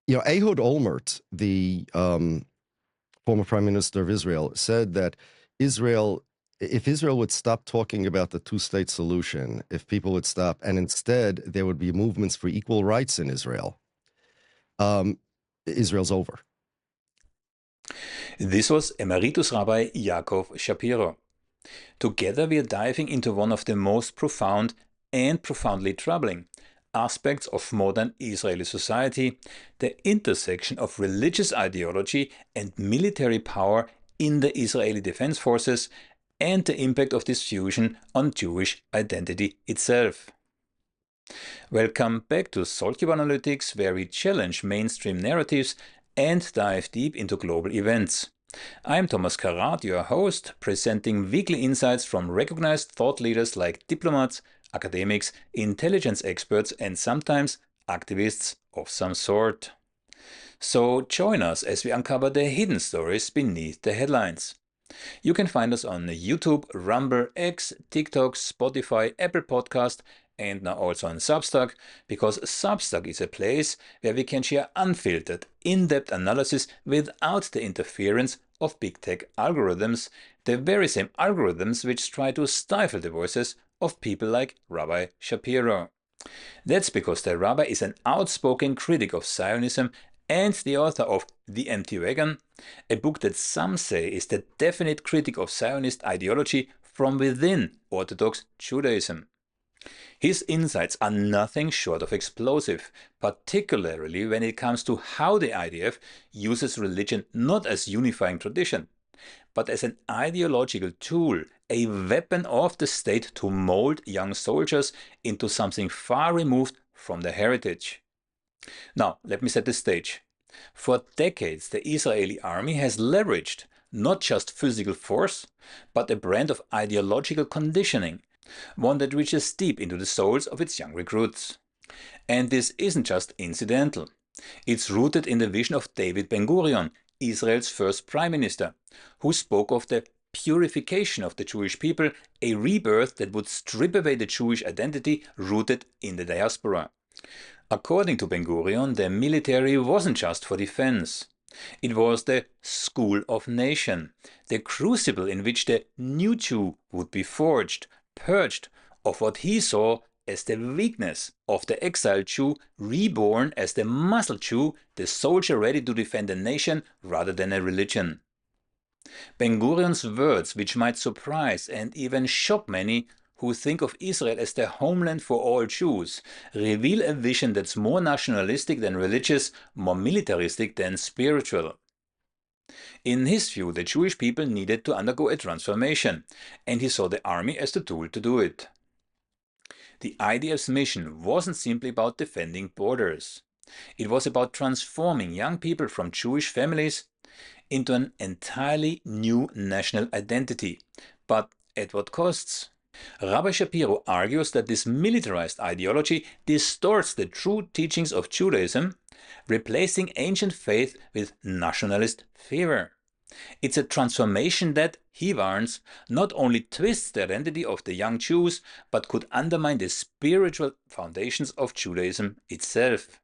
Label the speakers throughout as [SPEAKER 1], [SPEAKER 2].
[SPEAKER 1] Ehud Olmert, the former prime minister of Israel, said that if Israel would stop talking about the two-state solution, if people would stop, and instead there would be movements for equal rights in Israel, Israel's over.
[SPEAKER 2] This was Emeritus Rabbi Yaakov Shapiro. Together we are diving into one of the most profound and profoundly troubling aspects of modern Israeli society, the intersection of religious ideology and military power in the Israeli Defense Forces, and the impact of this fusion on Jewish identity itself. Welcome back to SaltCube Analytics, where we challenge mainstream narratives and dive deep into global events. I'm Thomas Karat, your host, presenting weekly insights from recognized thought leaders like diplomats, academics, intelligence experts, and sometimes activists of some sort. So join us as we uncover the hidden stories beneath the headlines. You can find us on YouTube, Rumble, X, TikTok, Spotify, Apple Podcast, and now also on Substack, because Substack is a place where we can share unfiltered, in-depth analysis without the interference of big tech algorithms, the very same algorithms which try to stifle the voices of people like Rabbi Shapiro. That's because the rabbi is an outspoken critic of Zionism and the author of The Empty Wagon, a book that some say is the definite critic of Zionist ideology from within Orthodox Judaism. His insights are nothing short of explosive, particularly when it comes to how the IDF uses religion not as unifying tradition, but as an ideological tool, a weapon of the state to mold young soldiers into something far removed from their heritage. Now, let me set the stage. For decades, the Israeli army has leveraged not just physical force, but a brand of ideological conditioning, one that reaches deep into the souls of its young recruits. And this isn't just incidental. It's rooted in the vision of David Ben-Gurion, Israel's first prime minister, who spoke of the purification of the Jewish people, a rebirth that would strip away the Jewish identity rooted in the diaspora. According to Ben-Gurion, the military wasn't just for defense. It was the school of nation, the crucible in which the new Jew would be forged, purged of what he saw as the weakness of the exiled Jew, reborn as the muscle Jew, the soldier ready to defend a nation rather than a religion. Ben-Gurion's words, which might surprise and even shock many who think of Israel as the homeland for all Jews, reveal a vision that's more nationalistic than religious, more militaristic than spiritual. In his view, the Jewish people needed to undergo a transformation, and he saw the army as the tool to do it. The IDF's mission wasn't simply about defending borders. It was about transforming young people from Jewish families into an entirely new national identity. But at what costs? Rabbi Shapiro argues that this militarized ideology distorts the true teachings of Judaism, replacing ancient faith with nationalist fervor. It's a transformation that, he warns, not only twists the identity of the young Jews, but could undermine the spiritual foundations of Judaism itself.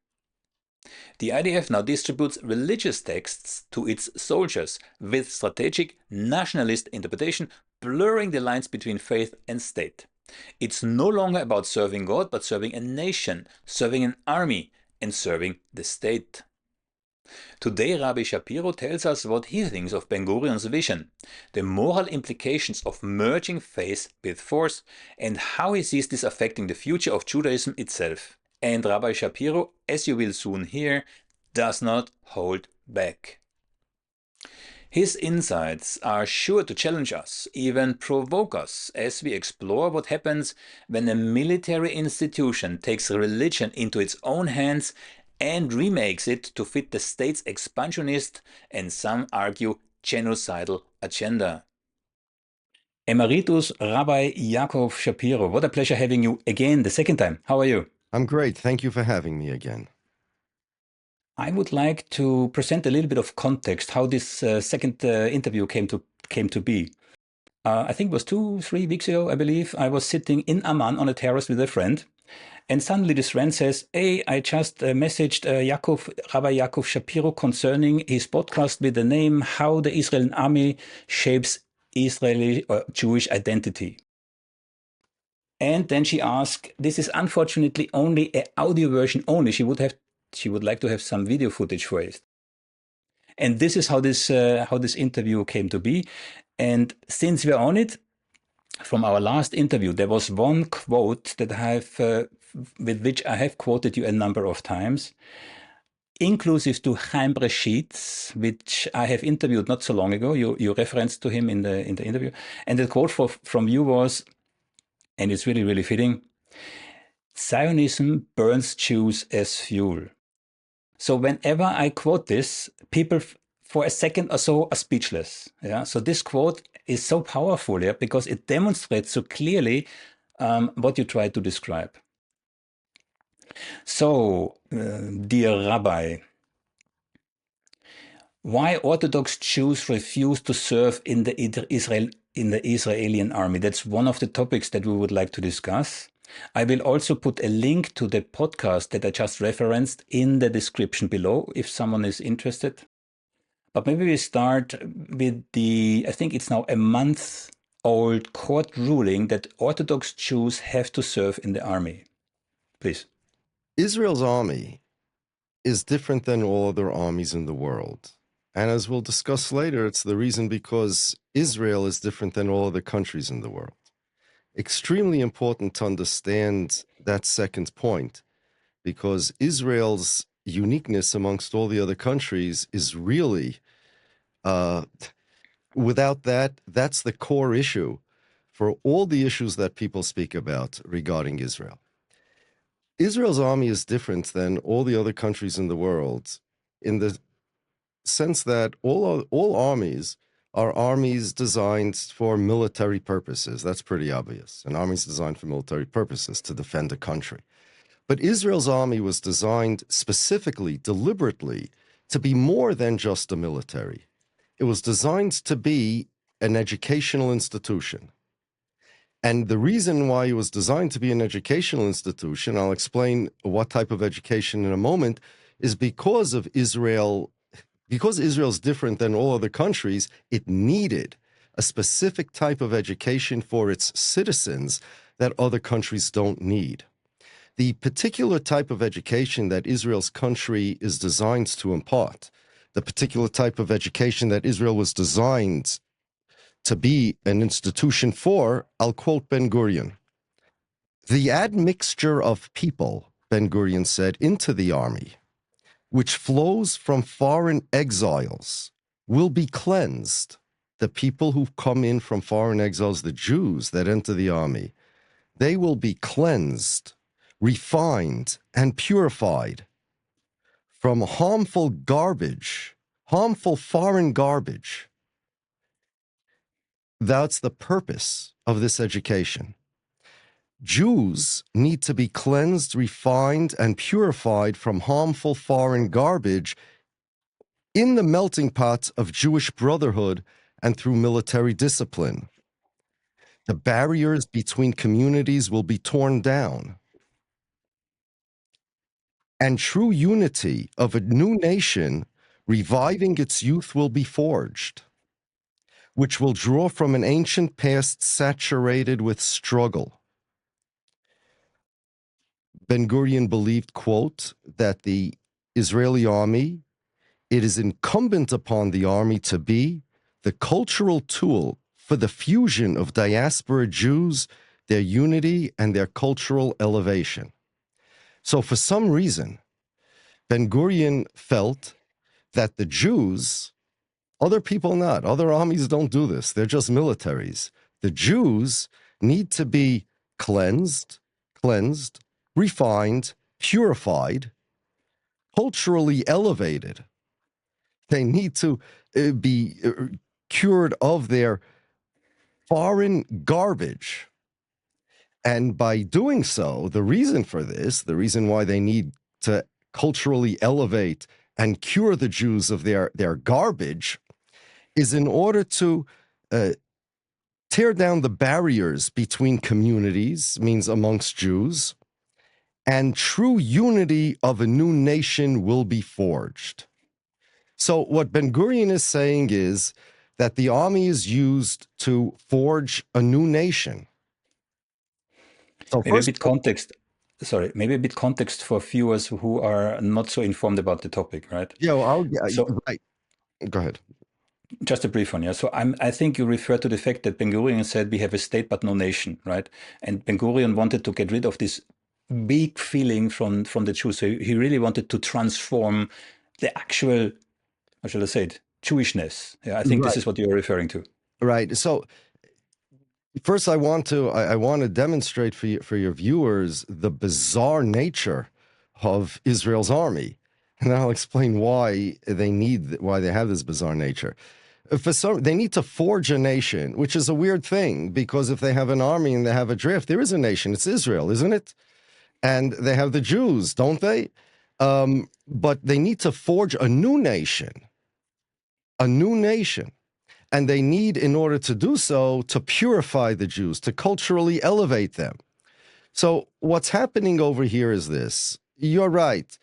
[SPEAKER 2] The IDF now distributes religious texts to its soldiers with strategic nationalist interpretation, blurring the lines between faith and state. It's no longer about serving God, but serving a nation, serving an army, and serving the state. Today, Rabbi Shapiro tells us what he thinks of Ben-Gurion's vision, the moral implications of merging faith with force, and how he sees this affecting the future of Judaism itself. And Rabbi Shapiro, as you will soon hear, does not hold back. His insights are sure to challenge us, even provoke us, as we explore what happens when a military institution takes religion into its own hands and remakes it to fit the state's expansionist and, some argue, genocidal agenda. Emeritus Rabbi Yaakov Shapiro, what a pleasure having you again the second time. How are you?
[SPEAKER 1] I'm great. Thank you for having me again.
[SPEAKER 2] I would like to present a little bit of context how this second interview came to be. I think it was 2, 3 weeks ago, I believe, I was sitting in Amman on a terrace with a friend. And suddenly this friend says, hey, I just messaged Rabbi Yaakov Shapiro concerning his podcast with the name How the Israeli Army Shapes Israeli or Jewish Identity. And then she asked, this is unfortunately only an audio version only. She would like to have some video footage for it. And this is how this interview came to be. And since we're on it, from our last interview, there was one quote that with which I have quoted you a number of times, inclusive to Chaim Breshitz, which I have interviewed not so long ago. You referenced to him in the interview, and the quote from you was, and it's really, really fitting: Zionism burns Jews as fuel. So whenever I quote this, people for a second or so are speechless. Yeah. So this quote is so powerful, yeah, because it demonstrates so clearly what you try to describe. So, dear Rabbi, why Orthodox Jews refuse to serve in the Israeli army? That's one of the topics that we would like to discuss. I will also put a link to the podcast that I just referenced in the description below if someone is interested. But maybe we start with I think it's now a month-old court ruling that Orthodox Jews have to serve in the army. Please.
[SPEAKER 1] Israel's army is different than all other armies in the world. And as we'll discuss later, it's the reason because Israel is different than all other countries in the world. Extremely important to understand that second point, because Israel's uniqueness amongst all the other countries is really, without that, that's the core issue for all the issues that people speak about regarding Israel. Israel's army is different than all the other countries in the world in the sense that all armies are armies designed for military purposes. That's pretty obvious. An army is designed for military purposes to defend a country. But Israel's army was designed specifically, deliberately, to be more than just a military. It was designed to be an educational institution. And the reason why it was designed to be an educational institution, I'll explain what type of education in a moment, is because Israel's different than all other countries, it needed a specific type of education for its citizens that other countries don't need. The particular type of education that Israel's country is designed to impart, the particular type of education that Israel was designed to be an institution for, I'll quote Ben-Gurion. The admixture of people, Ben-Gurion said, into the army, which flows from foreign exiles, will be cleansed. The people who come in from foreign exiles, the Jews that enter the army, they will be cleansed, refined, and purified from harmful garbage, harmful foreign garbage. That's the purpose of this education. Jews need to be cleansed, refined, and purified from harmful foreign garbage in the melting pot of Jewish brotherhood and through military discipline. The barriers between communities will be torn down. And true unity of a new nation, reviving its youth, will be forged, which will draw from an ancient past saturated with struggle. Ben-Gurion believed, quote, that the Israeli army, it is incumbent upon the army to be the cultural tool for the fusion of diaspora Jews, their unity, and their cultural elevation. So for some reason, Ben-Gurion felt that the Jews, other people not, other armies don't do this, they're just militaries. The Jews need to be cleansed, refined, purified, culturally elevated. They need to be cured of their foreign garbage. And by doing so, the reason for this, the reason why they need to culturally elevate and cure the Jews of their garbage, is in order to tear down the barriers between communities, means amongst Jews, and true unity of a new nation will be forged. So what Ben-Gurion is saying is that the army is used to forge a new nation. So
[SPEAKER 2] Maybe a
[SPEAKER 1] first,
[SPEAKER 2] bit context. Sorry, maybe a bit context for viewers who are not so informed about the topic, right?
[SPEAKER 1] yeah, well,
[SPEAKER 2] So
[SPEAKER 1] right. Go ahead.
[SPEAKER 2] just a brief one, yeah. So I think you refer to the fact that Ben-Gurion said we have a state but no nation, right? And Ben-Gurion wanted to get rid of this big feeling from the Jews. So he really wanted to transform the actual, how shall I say it, Jewishness. Yeah, I think this
[SPEAKER 1] Right,
[SPEAKER 2] is what you're referring to.
[SPEAKER 1] right. So first, I want to demonstrate for your viewers the bizarre nature of Israel's army, and I'll explain why they have this bizarre nature. They need to forge a nation, which is a weird thing, because if they have an army and they have a draft, there is a nation. It's Israel, isn't it? And they have the Jews, don't they? But they need to forge a new nation, and they need, in order to do so, to purify the Jews, to culturally elevate them. So what's happening over here is this. You're right.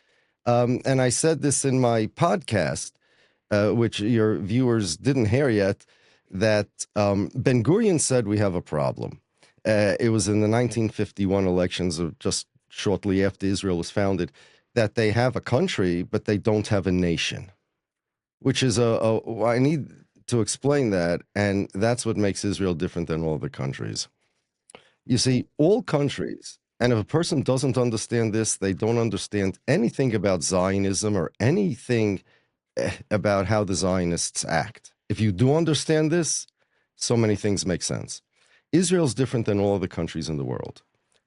[SPEAKER 1] And I said this in my podcast, which your viewers didn't hear yet, that Ben-Gurion said we have a problem. It was in the 1951 elections, just shortly after Israel was founded, that they have a country, but they don't have a nation, which is I need to explain that, and that's what makes Israel different than all the countries. You see, all countries, and if a person doesn't understand this, they don't understand anything about Zionism or anything about how the Zionists act. If you do understand this, so many things make sense. Israel's different than all the countries in the world.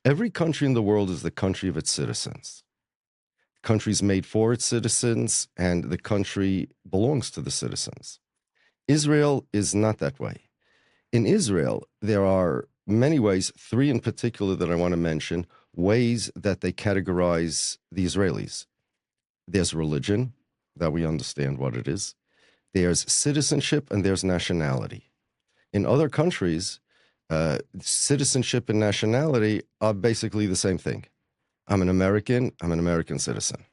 [SPEAKER 1] Every country in the world is the country of its citizens. The country's made for its citizens, and the country belongs to the citizens. Israel is not that way. In Israel, there are many ways, three in particular that I want to mention, ways that they categorize the Israelis. There's religion, that we understand what it is. There's citizenship, and there's nationality. In other countries, citizenship and nationality are basically the same thing. I'm an American citizen.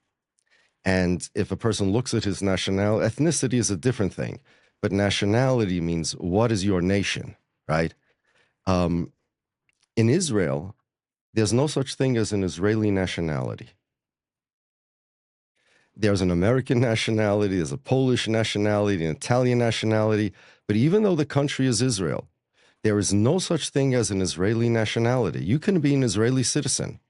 [SPEAKER 1] And if a person looks at his nationality, ethnicity is a different thing, but nationality means what is your nation, right? In Israel, there's no such thing as an Israeli nationality. There's an American nationality, there's a Polish nationality, an Italian nationality, but even though the country is Israel, there is no such thing as an Israeli nationality. You can be an Israeli citizen,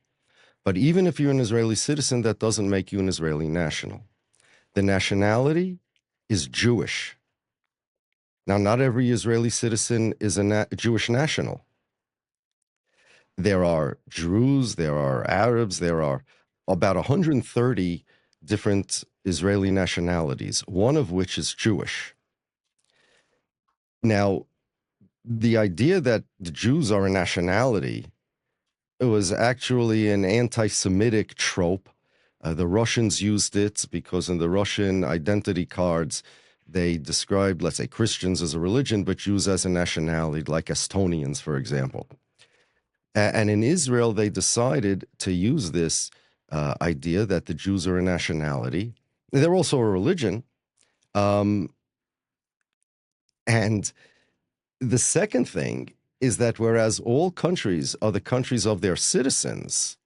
[SPEAKER 1] but even if you're an Israeli citizen, that doesn't make you an Israeli national. The nationality is Jewish. Now, not every Israeli citizen is a Jewish national. There are Druze, there are Arabs, there are about 130 different Israeli nationalities, one of which is Jewish. Now, the idea that the Jews are a nationality, it was actually an anti-Semitic trope. The Russians used it because in the Russian identity cards, they described, let's say, Christians as a religion, but Jews as a nationality, like Estonians, for example. And in Israel, they decided to use this idea that the Jews are a nationality. They're also a religion. And the second thing is that whereas all countries are the countries of their citizens,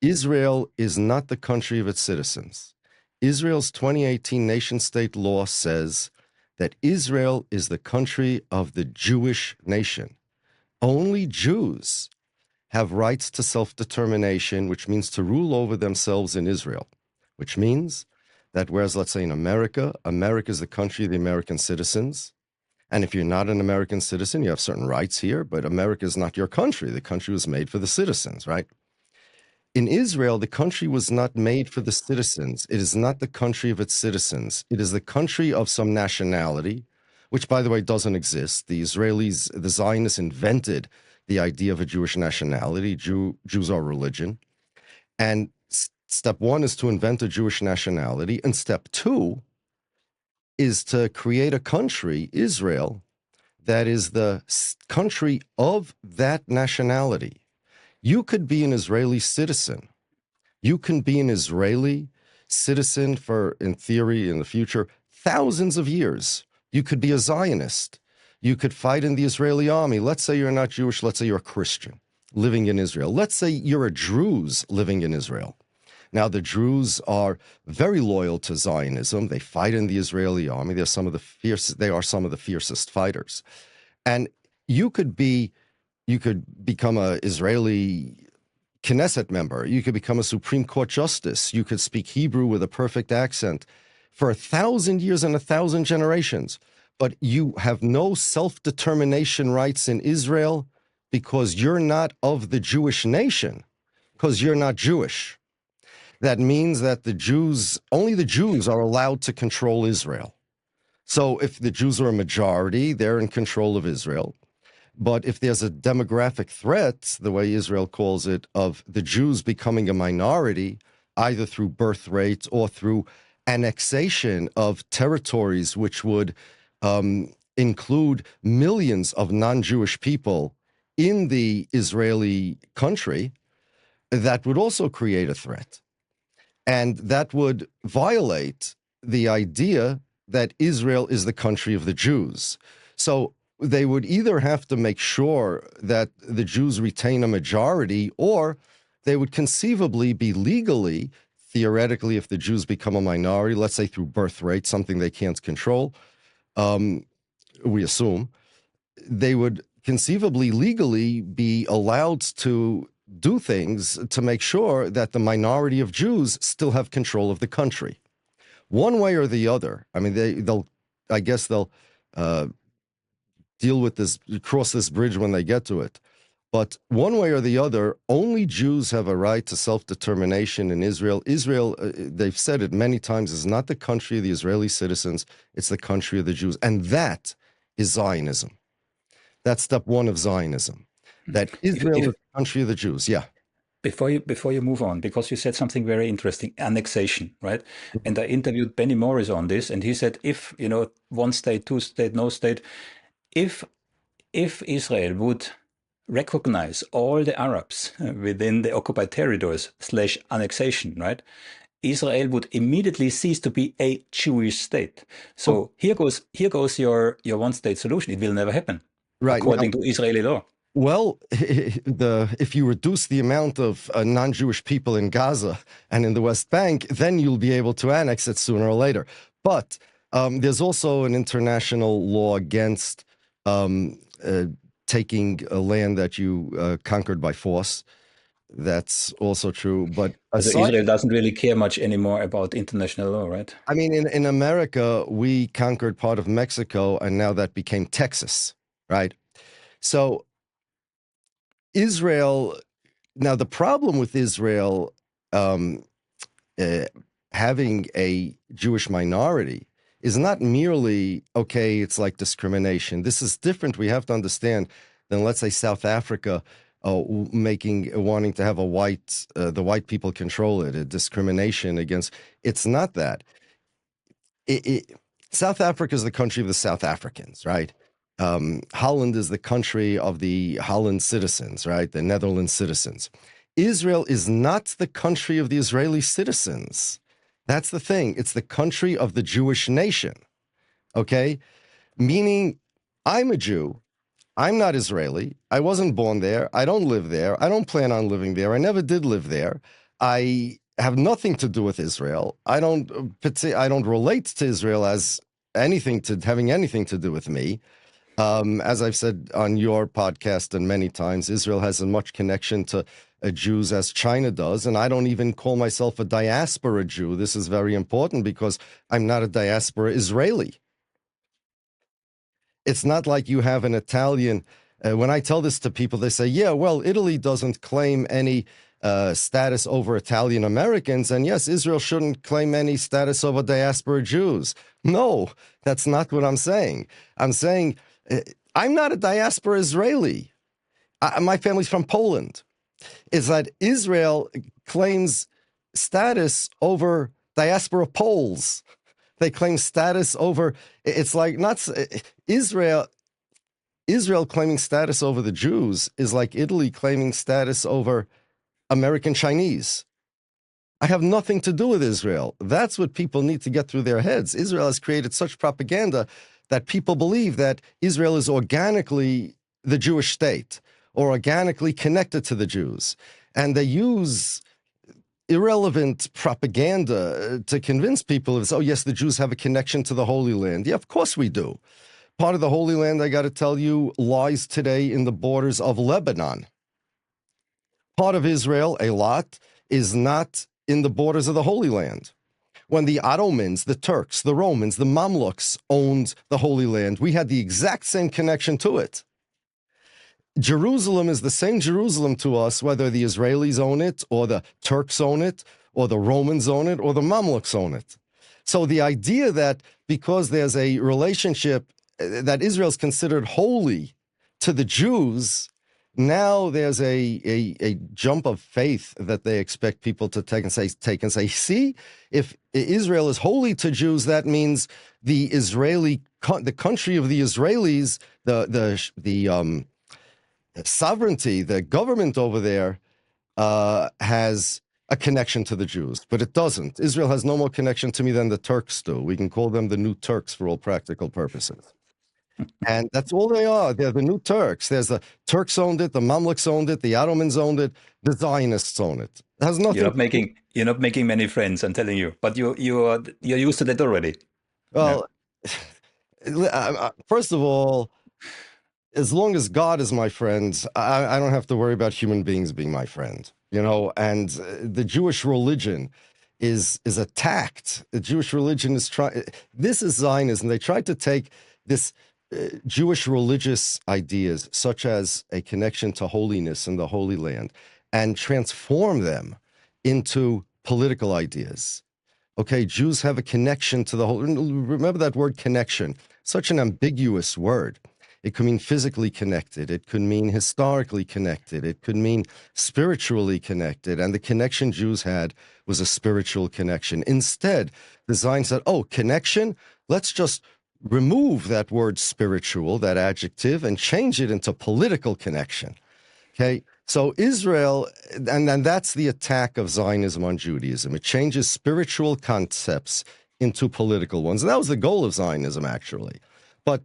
[SPEAKER 1] Israel is not the country of its citizens. Israel's 2018 nation-state law says that Israel is the country of the Jewish nation. Only Jews have rights to self-determination, which means to rule over themselves in Israel, which means that whereas, let's say, in America, America is the country of the American citizens, and if you're not an American citizen, you have certain rights here, but America is not your country. The country was made for the citizens, right? In Israel, the country was not made for the citizens. It is not the country of its citizens. It is the country of some nationality, which, by the way, doesn't exist. The Israelis, the Zionists invented the idea of a Jewish nationality. Jews are religion. And step one is to invent a Jewish nationality. And step two is to create a country, Israel, that is the country of that nationality. You could be an Israeli citizen. You can be an Israeli citizen for, in theory, in the future, thousands of years. You could be a Zionist. You could fight in the Israeli army. Let's say you're not Jewish. Let's say you're a Christian living in Israel. Let's say you're a Druze living in Israel. Now, the Druze are very loyal to Zionism. They fight in the Israeli army. They are some of the fiercest fighters. And you could become an Israeli Knesset member. You could become a Supreme Court justice. You could speak Hebrew with a perfect accent for 1,000 years and 1,000 generations. But you have no self-determination rights in Israel because you're not of the Jewish nation, because you're not Jewish. That means that only the Jews are allowed to control Israel. So if the Jews are a majority, they're in control of Israel. But if there's a demographic threat, the way Israel calls it, of the Jews becoming a minority, either through birth rate or through annexation of territories, which would include millions of non-Jewish people in the Israeli country, that would also create a threat. And that would violate the idea that Israel is the country of the Jews. So they would either have to make sure that the Jews retain a majority, or they would conceivably be legally, theoretically, if the Jews become a minority, let's say through birth rate, something they can't control, we assume, they would conceivably legally be allowed to do things to make sure that the minority of Jews still have control of the country. One way or the other. I mean, they'll deal with this, cross this bridge when they get to it. But one way or the other, only Jews have a right to self-determination in Israel. Israel, they've said it many times, is not the country of the Israeli citizens, it's the country of the Jews. And that is Zionism. That's step one of Zionism. That Israel is the country of the Jews. Yeah.
[SPEAKER 2] Before you move on, because you said something very interesting, annexation, right? And I interviewed Benny Morris on this, and he said, if, one state, two state, no state, if Israel would recognize all the Arabs within the occupied territories / annexation, right? Israel would immediately cease to be a Jewish state. So here goes your one-state solution. It will never happen,
[SPEAKER 1] right,
[SPEAKER 2] according to Israeli law.
[SPEAKER 1] Well, if you reduce the amount of non-Jewish people in Gaza and in the West Bank, then you'll be able to annex it sooner or later. But there's also an international law against taking a land that you conquered by force. That's also true. But
[SPEAKER 2] so Israel doesn't really care much anymore about international law, right?
[SPEAKER 1] I mean, in America, we conquered part of Mexico, and now that became Texas, right? So Israel, now the problem with Israel having a Jewish minority is not merely, okay, it's like discrimination. This is different, we have to understand, than, let's say, South Africa wanting to have the white people control it, a discrimination against. It's not that. South Africa is the country of the South Africans, right? Holland is the country of the Holland citizens, right? The Netherlands citizens. Israel is not the country of the Israeli citizens. That's the thing. It's the country of the Jewish nation, okay? Meaning, I'm a Jew. I'm not Israeli. I wasn't born there. I don't live there. I don't plan on living there. I never did live there. I have nothing to do with Israel. I don't relate to Israel as having anything to do with me. As I've said on your podcast and many times, Israel has as much connection to Jews as China does, and I don't even call myself a diaspora Jew. This is very important because I'm not a diaspora Israeli. It's not like you have an Italian. When I tell this to people, they say, yeah, well, Italy doesn't claim any status over Italian Americans, and yes, Israel shouldn't claim any status over diaspora Jews. No, that's not what I'm saying. I'm saying I'm not a diaspora Israeli. My family's from Poland. It's that Israel claims status over diaspora Poles. They claim status over, it's like not Israel. Israel claiming status over the Jews is like Italy claiming status over American Chinese. I have nothing to do with Israel. That's what people need to get through their heads. Israel has created such propaganda that people believe that Israel is organically the Jewish state or organically connected to the Jews. And they use irrelevant propaganda to convince people of, oh, yes, the Jews have a connection to the Holy Land. Yeah, of course we do. Part of the Holy Land, I got to tell you, lies today in the borders of Lebanon. Part of Israel, a lot, is not in the borders of the Holy Land. When the Ottomans, the Turks, the Romans, the Mamluks owned the Holy Land, we had the exact same connection to it. Jerusalem is the same Jerusalem to us, whether the Israelis own it, or the Turks own it, or the Romans own it, or the Mamluks own it. So the idea that because there's a relationship that Israel is considered holy to the Jews, now there's a jump of faith that they expect people to take and say, see, if Israel is holy to Jews, that means the country of the Israelis, the sovereignty, the government over there has a connection to the Jews, but it doesn't. Israel has no more connection to me than the Turks do. We can call them the new Turks for all practical purposes. And that's all they are. They're the new Turks. There's the Turks owned it, the Mamluks owned it, the Ottomans owned it, the Zionists own it. It has nothing.
[SPEAKER 2] You're not making many friends, I'm telling you, but you're used to that already.
[SPEAKER 1] Well, first of all, as long as God is my friend, I don't have to worry about human beings being my friend, you know, and the Jewish religion is attacked. The Jewish religion is this is Zionism. They tried to take this Jewish religious ideas, such as a connection to holiness in the Holy Land, and transform them into political ideas. Okay, Jews have a connection to the whole. Remember that word connection, such an ambiguous word. It could mean physically connected. It could mean historically connected. It could mean spiritually connected. And the connection Jews had was a spiritual connection. Instead, the Zion said, oh, connection? Let's just remove that word spiritual, that adjective, and change it into political connection. Okay, so Israel, and that's the attack of Zionism on Judaism. It changes spiritual concepts into political ones. And that was the goal of Zionism, actually. But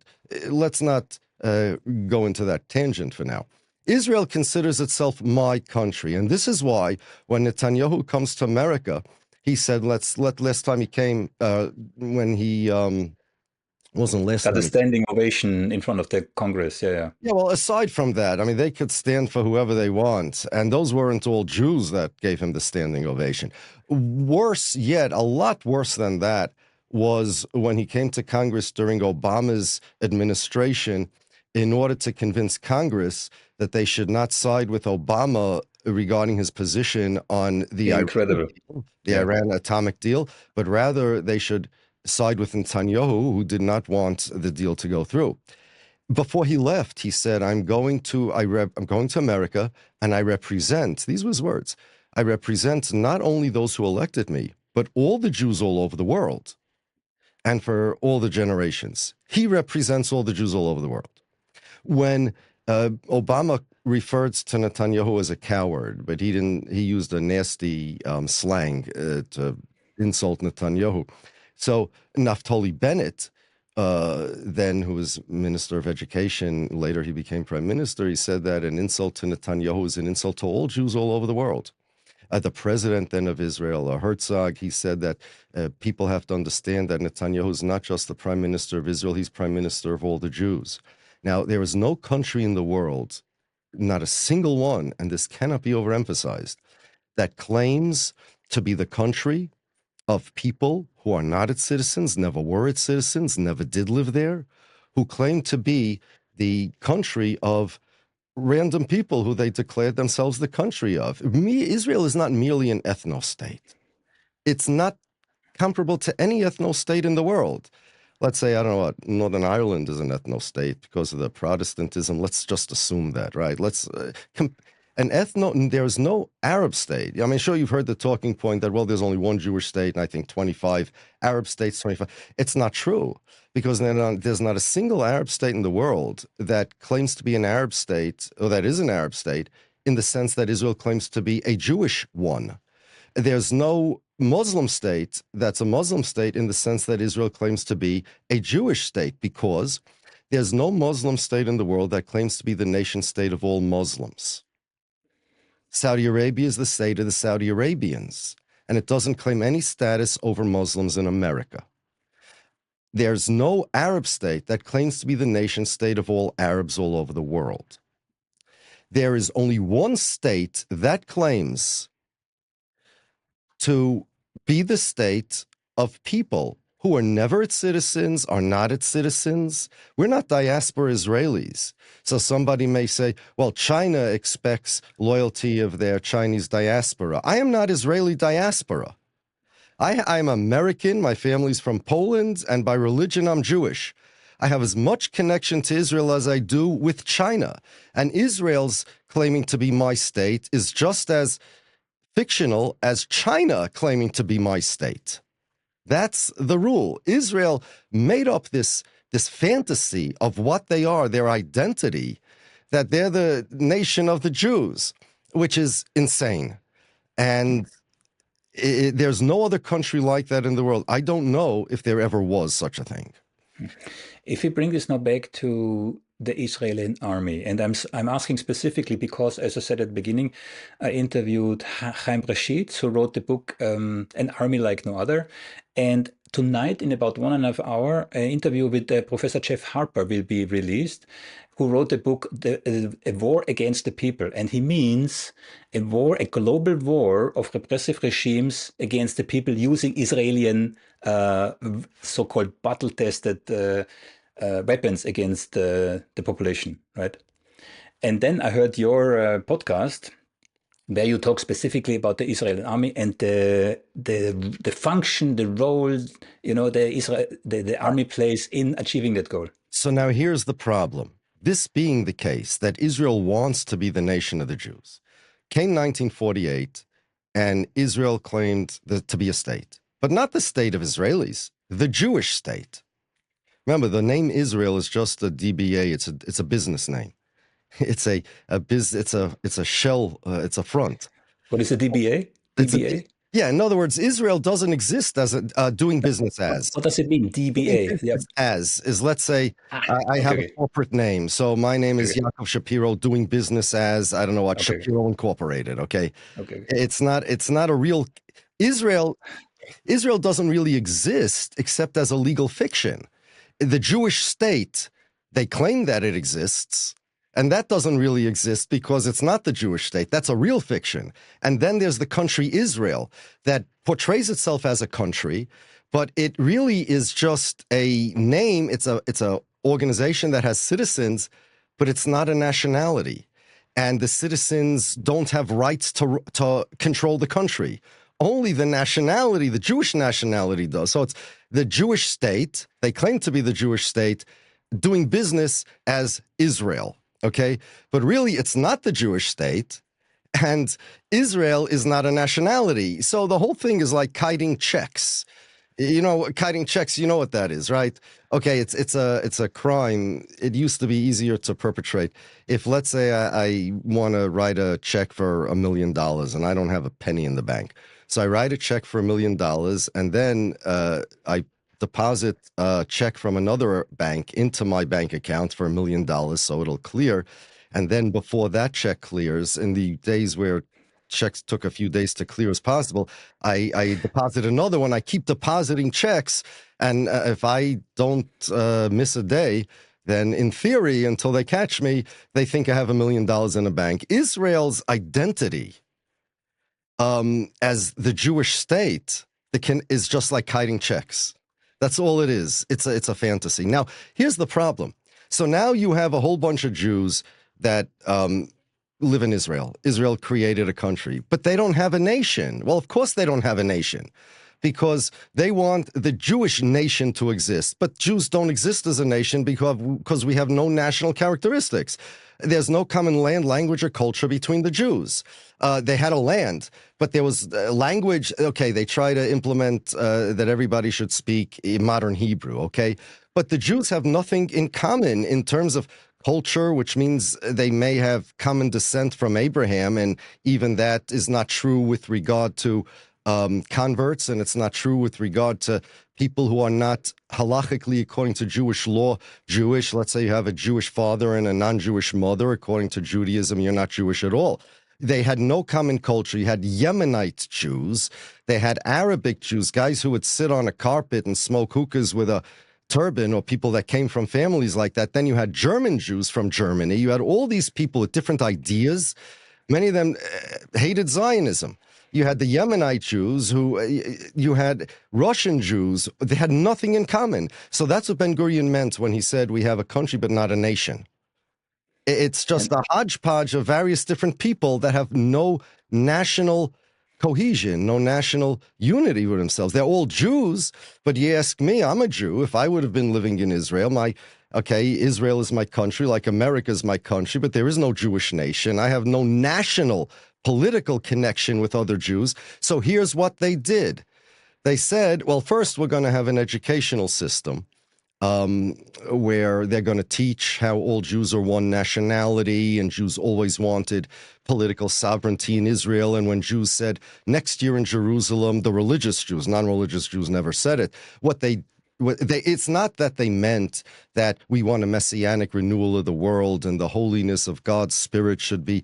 [SPEAKER 1] let's not go into that tangent for now. Israel considers itself my country. And this is why when Netanyahu comes to America, he said, last time he came, when he wasn't last
[SPEAKER 2] Got
[SPEAKER 1] time.
[SPEAKER 2] a standing ovation in front of the Congress, yeah.
[SPEAKER 1] Yeah, well, aside from that, I mean, they could stand for whoever they want, and those weren't all Jews that gave him the standing ovation. Worse yet, a lot worse than that, was when he came to Congress during Obama's administration in order to convince Congress that they should not side with Obama regarding his position on the Iran atomic deal, but rather they should side with Netanyahu, who did not want the deal to go through. Before he left, he said, I'm going to America, and I represent, these were his words, I represent not only those who elected me, but all the Jews all over the world, and for all the generations. He represents all the Jews all over the world. When Obama referred to Netanyahu as a coward, but he used a nasty slang to insult Netanyahu. So Naftali Bennett, then who was Minister of Education, later he became Prime Minister, he said that an insult to Netanyahu is an insult to all Jews all over the world. The president then of Israel, Herzog, he said that people have to understand that Netanyahu is not just the Prime Minister of Israel, he's Prime Minister of all the Jews. Now, there is no country in the world, not a single one, and this cannot be overemphasized, that claims to be the country of people who are not its citizens, never were its citizens, never did live there, who claim to be the country of random people who they declared themselves the country of. Israel is not merely an ethno-state. It's not comparable to any ethno-state in the world. Let's say, I don't know what, Northern Ireland is an ethno-state because of the Protestantism. Let's just assume that, right? There's no Arab state. I mean, sure, you've heard the talking point that, well, there's only one Jewish state, and I think 25 Arab states, 25. It's not true, because there's not a single Arab state in the world that claims to be an Arab state, or that is an Arab state, in the sense that Israel claims to be a Jewish one. There's no Muslim state that's a Muslim state in the sense that Israel claims to be a Jewish state, because there's no Muslim state in the world that claims to be the nation state of all Muslims. Saudi Arabia is the state of the Saudi Arabians, and it doesn't claim any status over Muslims in America. There's no Arab state that claims to be the nation state of all Arabs all over the world. There is only one state that claims to be the state of people who are never its citizens, are not its citizens. We're not diaspora Israelis. So somebody may say, well, China expects loyalty of their Chinese diaspora. I am not Israeli diaspora. I'm American, my family's from Poland, and by religion I'm Jewish. I have as much connection to Israel as I do with China. And Israel's claiming to be my state is just as fictional as China claiming to be my state. That's the rule. Israel made up this fantasy of what they are, their identity, that they're the nation of the Jews, which is insane. And there's no other country like that in the world. I don't know if there ever was such a thing.
[SPEAKER 2] If we bring this now back to the Israeli army, and I'm asking specifically because, as I said at the beginning, I interviewed Chaim Rashid, who wrote the book An Army Like No Other. And tonight, in about 1.5 hours, an interview with Professor Jeff Harper will be released, who wrote the book A War Against the People. And he means a global war of repressive regimes against the people using Israeli so-called battle-tested weapons against the population, right? And then I heard your podcast where you talk specifically about the Israeli army and the function, the role, the army plays in achieving that goal.
[SPEAKER 1] So now here's the problem. This being the case, that Israel wants to be the nation of the Jews, came 1948, and Israel claimed to be a state, but not the state of Israelis, the Jewish state. Remember, the name Israel is just a DBA. It's a business name. It's a shell. It's a front.
[SPEAKER 2] What is a DBA? DBA?
[SPEAKER 1] Yeah. In other words, Israel doesn't exist as doing business as.
[SPEAKER 2] What does it mean? DBA. Yep.
[SPEAKER 1] As is, let's say, I have a corporate name. So my name is Yaakov Shapiro, doing business as, I don't know what, Shapiro Incorporated. Okay. It's not a real Israel. Israel doesn't really exist except as a legal fiction. The Jewish state, they claim that it exists, and that doesn't really exist because it's not the Jewish state. That's a real fiction. And then there's the country Israel that portrays itself as a country, but it really is just a name. It's a organization that has citizens, but it's not a nationality. And the citizens don't have rights to control the country. Only the nationality, the Jewish nationality does. So it's the Jewish state, they claim to be the Jewish state, doing business as Israel, okay? But really, it's not the Jewish state, and Israel is not a nationality. So the whole thing is like kiting checks. Kiting checks, you know what that is, right? Okay, it's a crime. It used to be easier to perpetrate. If, let's say, I want to write a check for $1 million and I don't have a penny in the bank. So I write a check for $1 million, and then I deposit a check from another bank into my bank account for $1 million, so it'll clear. And then before that check clears, in the days where checks took a few days to clear as possible, I deposit another one. I keep depositing checks, and if I don't miss a day, then in theory, until they catch me, they think I have $1 million in a bank. Israel's identity as the Jewish state is just like kiting checks. That's all it is. It's a fantasy. Now, here's the problem. So now you have a whole bunch of Jews that live in Israel. Israel created a country, but they don't have a nation. Well, of course they don't have a nation. because they want the Jewish nation to exist. But Jews don't exist as a nation because we have no national characteristics. There's no common land, language, or culture between the Jews. They had a land, but there was language. Okay, they try to implement that everybody should speak modern Hebrew, okay? But the Jews have nothing in common in terms of culture, which means they may have common descent from Abraham, and even that is not true with regard to converts, and it's not true with regard to people who are not halachically, according to Jewish law, Jewish. Let's say you have a Jewish father and a non-Jewish mother. According to Judaism, you're not Jewish at all. They had no common culture. You had Yemenite Jews. They had Arabic Jews, guys who would sit on a carpet and smoke hookahs with a turban, or people that came from families like that. Then you had German Jews from Germany. You had all these people with different ideas. Many of them hated Zionism. You had the Yemenite Jews, you had Russian Jews. They had nothing in common. So that's what Ben-Gurion meant when he said we have a country but not a nation. It's just a hodgepodge of various different people that have no national cohesion, no national unity with themselves. They're all Jews, but you ask me, I'm a Jew. If I would have been living in Israel, Israel is my country, like America is my country, but there is no Jewish nation. I have no national political connection with other Jews. So here's what they did. They said, well, first we're going to have an educational system where they're going to teach how all Jews are one nationality, and Jews always wanted political sovereignty in Israel. And when Jews said next year in Jerusalem, the religious Jews, non-religious Jews never said it. It's not that they meant that we want a messianic renewal of the world and the holiness of God's Spirit should be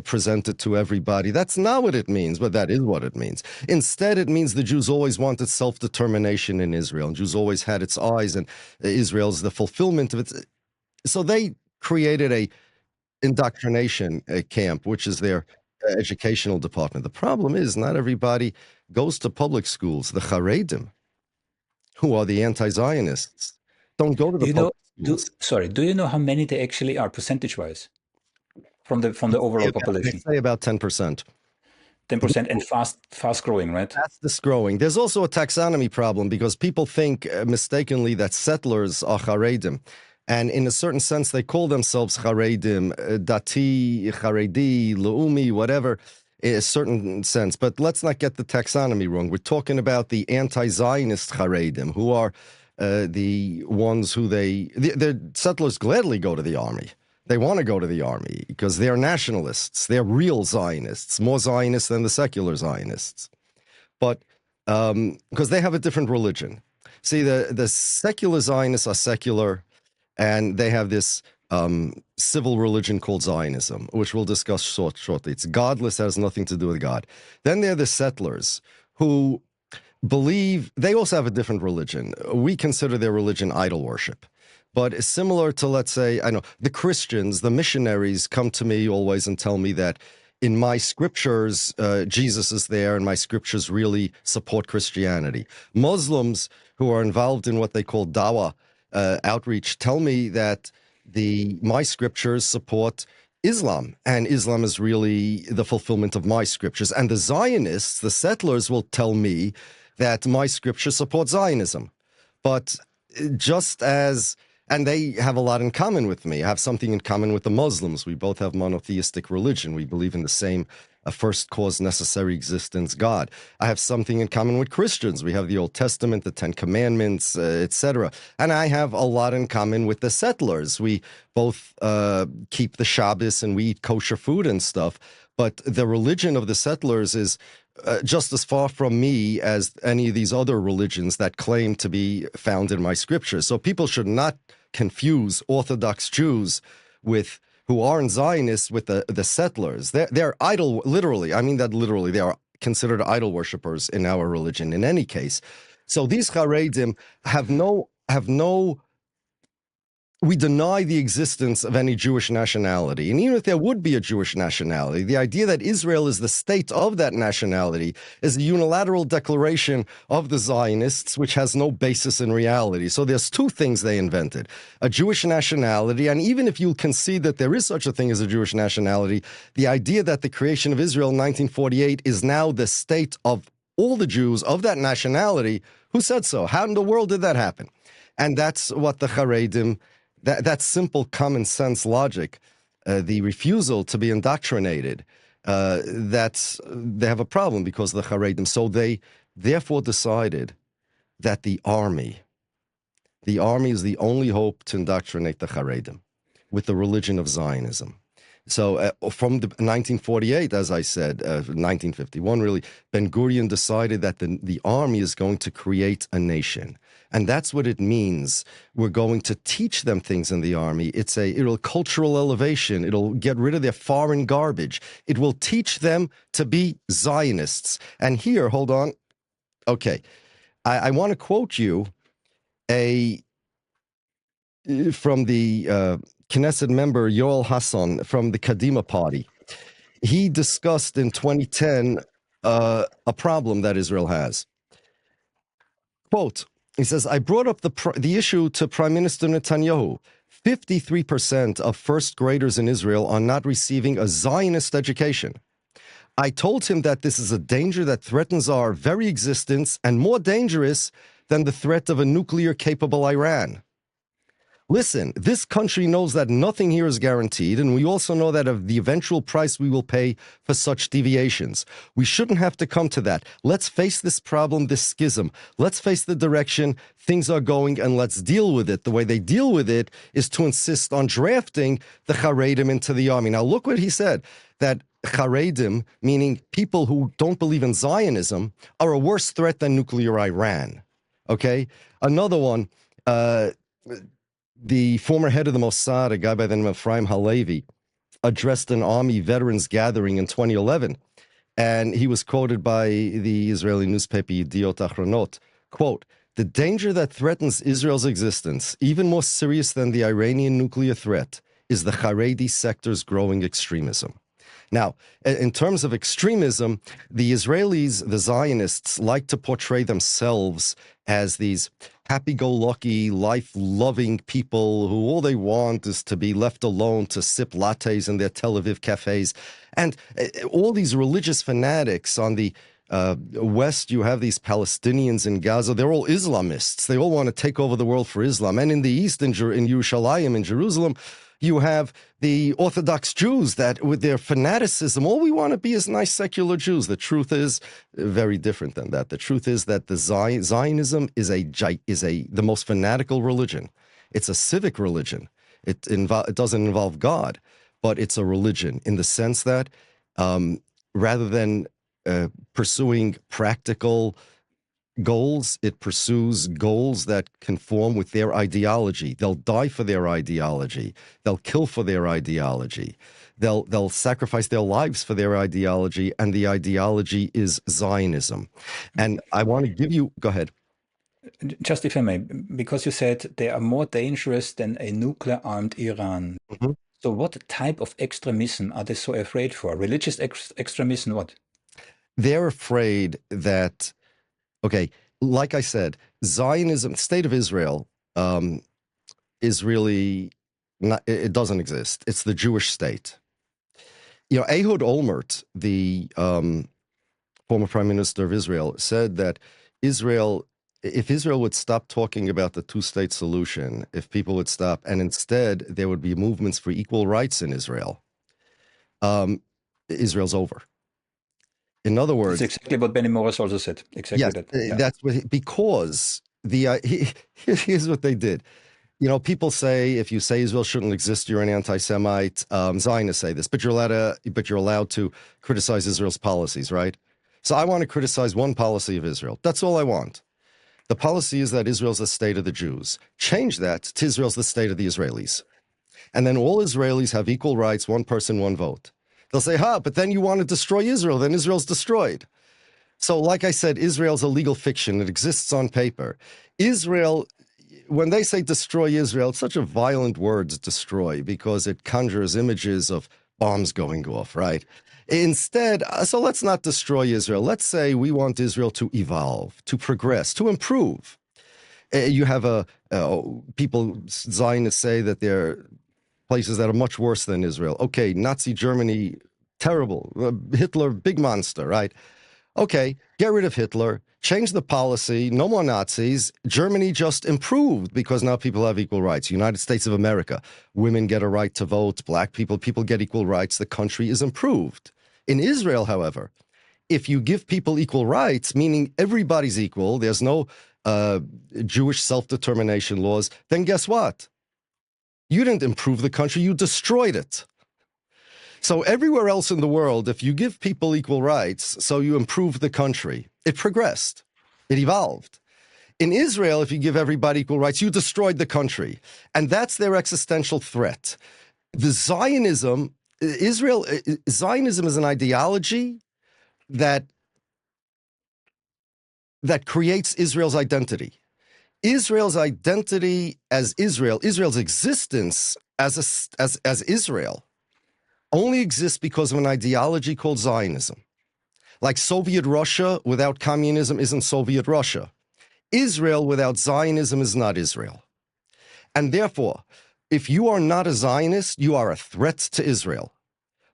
[SPEAKER 1] presented to everybody. That's not what it means, but that is what it means. Instead, it means the Jews always wanted self-determination in Israel, and Jews always had its eyes, and Israel's the fulfillment of it. So they created a indoctrination camp, which is their educational department. The problem is not everybody goes to public schools. The Haredim, who are the anti-Zionists, don't go to the public schools.
[SPEAKER 2] Do you know how many they actually are percentage-wise from the overall population?
[SPEAKER 1] They say about 10%.
[SPEAKER 2] 10% and fast growing, right?
[SPEAKER 1] Fastest growing. There's also a taxonomy problem because people think mistakenly that settlers are Haredim. And in a certain sense, they call themselves Haredim, Dati, Haredi, Leumi, whatever, in a certain sense. But let's not get the taxonomy wrong. We're talking about the anti-Zionist Haredim, who are the ones who the settlers gladly go to the army. They want to go to the army because they're nationalists. They're real Zionists, more Zionists than the secular Zionists. But because they have a different religion. See, the secular Zionists are secular, and they have this civil religion called Zionism, which we'll discuss shortly. It's godless, has nothing to do with God. Then there are the settlers who believe, they also have a different religion. We consider their religion idol worship. But it's similar to, let's say, I know, the Christians, the missionaries come to me always and tell me that in my scriptures, Jesus is there, and my scriptures really support Christianity. Muslims who are involved in what they call dawah outreach tell me that my scriptures support Islam, and Islam is really the fulfillment of my scriptures. And the Zionists, the settlers, will tell me that my scriptures support Zionism. But just as... And they have a lot in common with me. I have something in common with the Muslims. We both have monotheistic religion. We believe in the same first cause necessary existence God. I have something in common with Christians. We have the Old Testament, the Ten Commandments, etc. And I have a lot in common with the settlers. We both keep the Shabbos and we eat kosher food and stuff. But the religion of the settlers is just as far from me as any of these other religions that claim to be found in my scriptures. So people should not confuse Orthodox Jews with who aren't Zionists with the settlers. They're idol, literally. I mean that literally. They are considered idol worshippers in our religion. In any case, so these Haredim have no. We deny the existence of any Jewish nationality. And even if there would be a Jewish nationality, the idea that Israel is the state of that nationality is a unilateral declaration of the Zionists, which has no basis in reality. So there's two things they invented: a Jewish nationality, and even if you'll concede that there is such a thing as a Jewish nationality, the idea that the creation of Israel in 1948 is now the state of all the Jews of that nationality. Who said so? How in the world did that happen? And that's what the Haredim, that simple common sense logic, the refusal to be indoctrinated, they have a problem because of the Haredim. So they therefore decided that the army is the only hope to indoctrinate the Haredim with the religion of Zionism. So from 1948, as I said, 1951 really, Ben-Gurion decided that the army is going to create a nation. And that's what it means. We're going to teach them things in the army. It'll cultural elevation. It'll get rid of their foreign garbage. It will teach them to be Zionists. And here, hold on. Okay. I want to quote you from the Knesset member Yoel Hassan from the Kadima party. He discussed in 2010 a problem that Israel has. Quote, he says, I brought up the issue to Prime Minister Netanyahu. 53% of first graders in Israel are not receiving a Zionist education. I told him that this is a danger that threatens our very existence and more dangerous than the threat of a nuclear-capable Iran. Listen, this country knows that nothing here is guaranteed, and we also know that of the eventual price we will pay for such deviations. We shouldn't have to come to that. Let's face this problem, this schism. Let's face the direction things are going, and let's deal with it. The way they deal with it is to insist on drafting the Haredim into the army. Now, look what he said, that Haredim, meaning people who don't believe in Zionism, are a worse threat than nuclear Iran. Okay? Another one, the former head of the Mossad, a guy by the name of Ephraim Halevi, addressed an army veterans gathering in 2011, and he was quoted by the Israeli newspaper Yediot Achronot, quote, the danger that threatens Israel's existence, even more serious than the Iranian nuclear threat, is the Haredi sector's growing extremism. Now, in terms of extremism, the Israelis, the Zionists, like to portray themselves as these happy-go-lucky, life-loving people who all they want is to be left alone to sip lattes in their Tel Aviv cafes. And all these religious fanatics on the West, you have these Palestinians in Gaza. They're all Islamists. They all want to take over the world for Islam. And in the East, in Yerushalayim, in Jerusalem, you have the Orthodox Jews that, with their fanaticism, all we want to be is nice secular Jews. The truth is very different than that. The truth is that the Zionism is the most fanatical religion. It's a civic religion. It doesn't involve God, but it's a religion in the sense that rather than pursuing practical goals, it pursues goals that conform with their ideology. They'll die for their ideology. They'll kill for their ideology. They'll sacrifice their lives for their ideology, and the ideology is Zionism. And I want to give you, go ahead.
[SPEAKER 2] Just if I may, because you said they are more dangerous than a nuclear-armed Iran. Mm-hmm. So what type of extremism are they so afraid for? Religious extremism, what?
[SPEAKER 1] They're afraid that, okay, like I said, Zionism, state of Israel, is really not, it doesn't exist. It's the Jewish state. You know, Ehud Olmert, the former prime minister of Israel, said that if Israel would stop talking about the two-state solution, if people would stop, and instead there would be movements for equal rights in Israel, Israel's over. In other words,
[SPEAKER 2] that's exactly what Benny Morris also said. Exactly
[SPEAKER 1] yes,
[SPEAKER 2] that. Yeah.
[SPEAKER 1] That's what because here's what they did. You know, people say if you say Israel shouldn't exist, you're an anti-Semite. Zionists say this, but you're allowed to criticize Israel's policies, right? So I want to criticize one policy of Israel. That's all I want. The policy is that Israel's the state of the Jews. Change that to Israel's the state of the Israelis, and then all Israelis have equal rights, one person, one vote. They'll say, but then you want to destroy Israel, then Israel's destroyed. So like I said, Israel's a legal fiction. It exists on paper. Israel, when they say destroy Israel, it's such a violent word, destroy, because it conjures images of bombs going off, right? Instead, so let's not destroy Israel. Let's say we want Israel to evolve, to progress, to improve. You have people, Zionists say that they're places that are much worse than Israel. Okay, Nazi Germany, terrible. Hitler, big monster, right? Okay, get rid of Hitler, change the policy, no more Nazis. Germany just improved because now people have equal rights. United States of America, women get a right to vote, black people get equal rights. The country is improved. In Israel, however, if you give people equal rights, meaning everybody's equal, there's no Jewish self-determination laws, then guess what? You didn't improve the country, you destroyed it. So everywhere else in the world, if you give people equal rights, so you improve the country, it progressed, it evolved. In Israel, if you give everybody equal rights, you destroyed the country. And that's their existential threat. The Zionism is an ideology that creates Israel's identity. Israel's identity as Israel, Israel's existence as Israel, only exists because of an ideology called Zionism. Like Soviet Russia without communism isn't Soviet Russia. Israel without Zionism is not Israel. And therefore, if you are not a Zionist, you are a threat to Israel.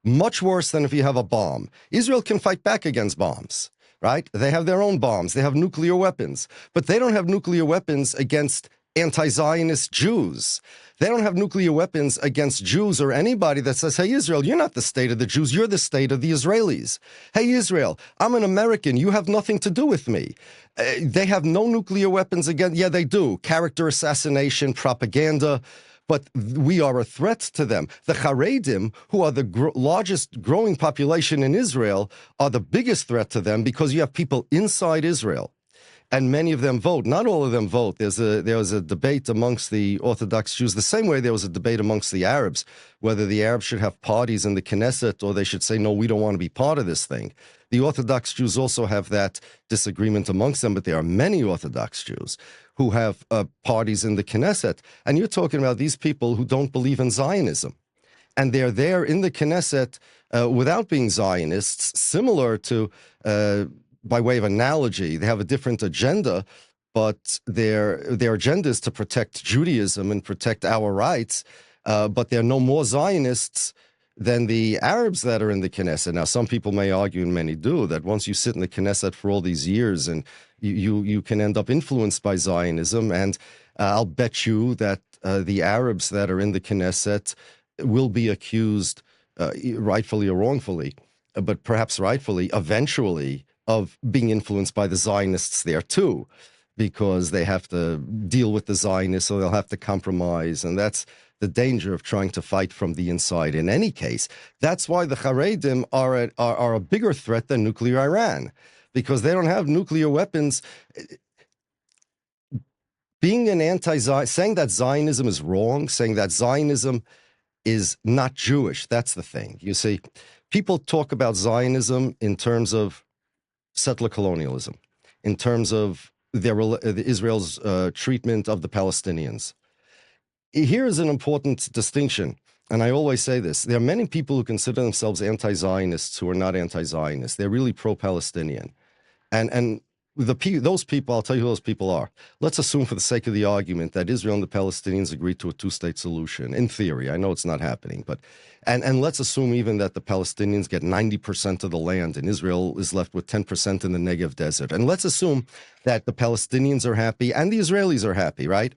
[SPEAKER 1] Much worse than if you have a bomb. Israel can fight back against bombs, right? They have their own bombs. They have nuclear weapons. But they don't have nuclear weapons against anti-Zionist Jews. They don't have nuclear weapons against Jews or anybody that says, hey, Israel, you're not the state of the Jews. You're the state of the Israelis. Hey, Israel, I'm an American. You have nothing to do with me. They have no nuclear weapons against, yeah, they do. Character assassination, propaganda. But we are a threat to them. The Haredim, who are the largest growing population in Israel, are the biggest threat to them because you have people inside Israel. And many of them vote. Not all of them vote. There was a debate amongst the Orthodox Jews, the same way there was a debate amongst the Arabs, whether the Arabs should have parties in the Knesset or they should say, no, we don't want to be part of this thing. The Orthodox Jews also have that disagreement amongst them, but there are many Orthodox Jews who have parties in the Knesset. And you're talking about these people who don't believe in Zionism. And they're there in the Knesset without being Zionists, similar to... by way of analogy, they have a different agenda, but their agenda is to protect Judaism and protect our rights, but they're no more Zionists than the Arabs that are in the Knesset. Now, some people may argue, and many do, that once you sit in the Knesset for all these years and you can end up influenced by Zionism, and I'll bet you that the Arabs that are in the Knesset will be accused, rightfully or wrongfully, but perhaps rightfully, eventually, of being influenced by the Zionists there too, because they have to deal with the Zionists, so they'll have to compromise, and that's the danger of trying to fight from the inside. In any case, that's why the Haredim are a bigger threat than nuclear Iran, because they don't have nuclear weapons. Being an anti-Zionist, saying that Zionism is wrong, saying that Zionism is not Jewish, that's the thing. You see, people talk about Zionism in terms of settler colonialism, in terms of Israel's treatment of the Palestinians. Here is an important distinction, and I always say this. There are many people who consider themselves anti-Zionists who are not anti-Zionists. They're really pro-Palestinian. And those people, I'll tell you who those people are. Let's assume for the sake of the argument that Israel and the Palestinians agreed to a two-state solution. In theory, I know it's not happening, but and let's assume even that the Palestinians get 90% of the land and Israel is left with 10% in the Negev desert. And let's assume that the Palestinians are happy and the Israelis are happy, right?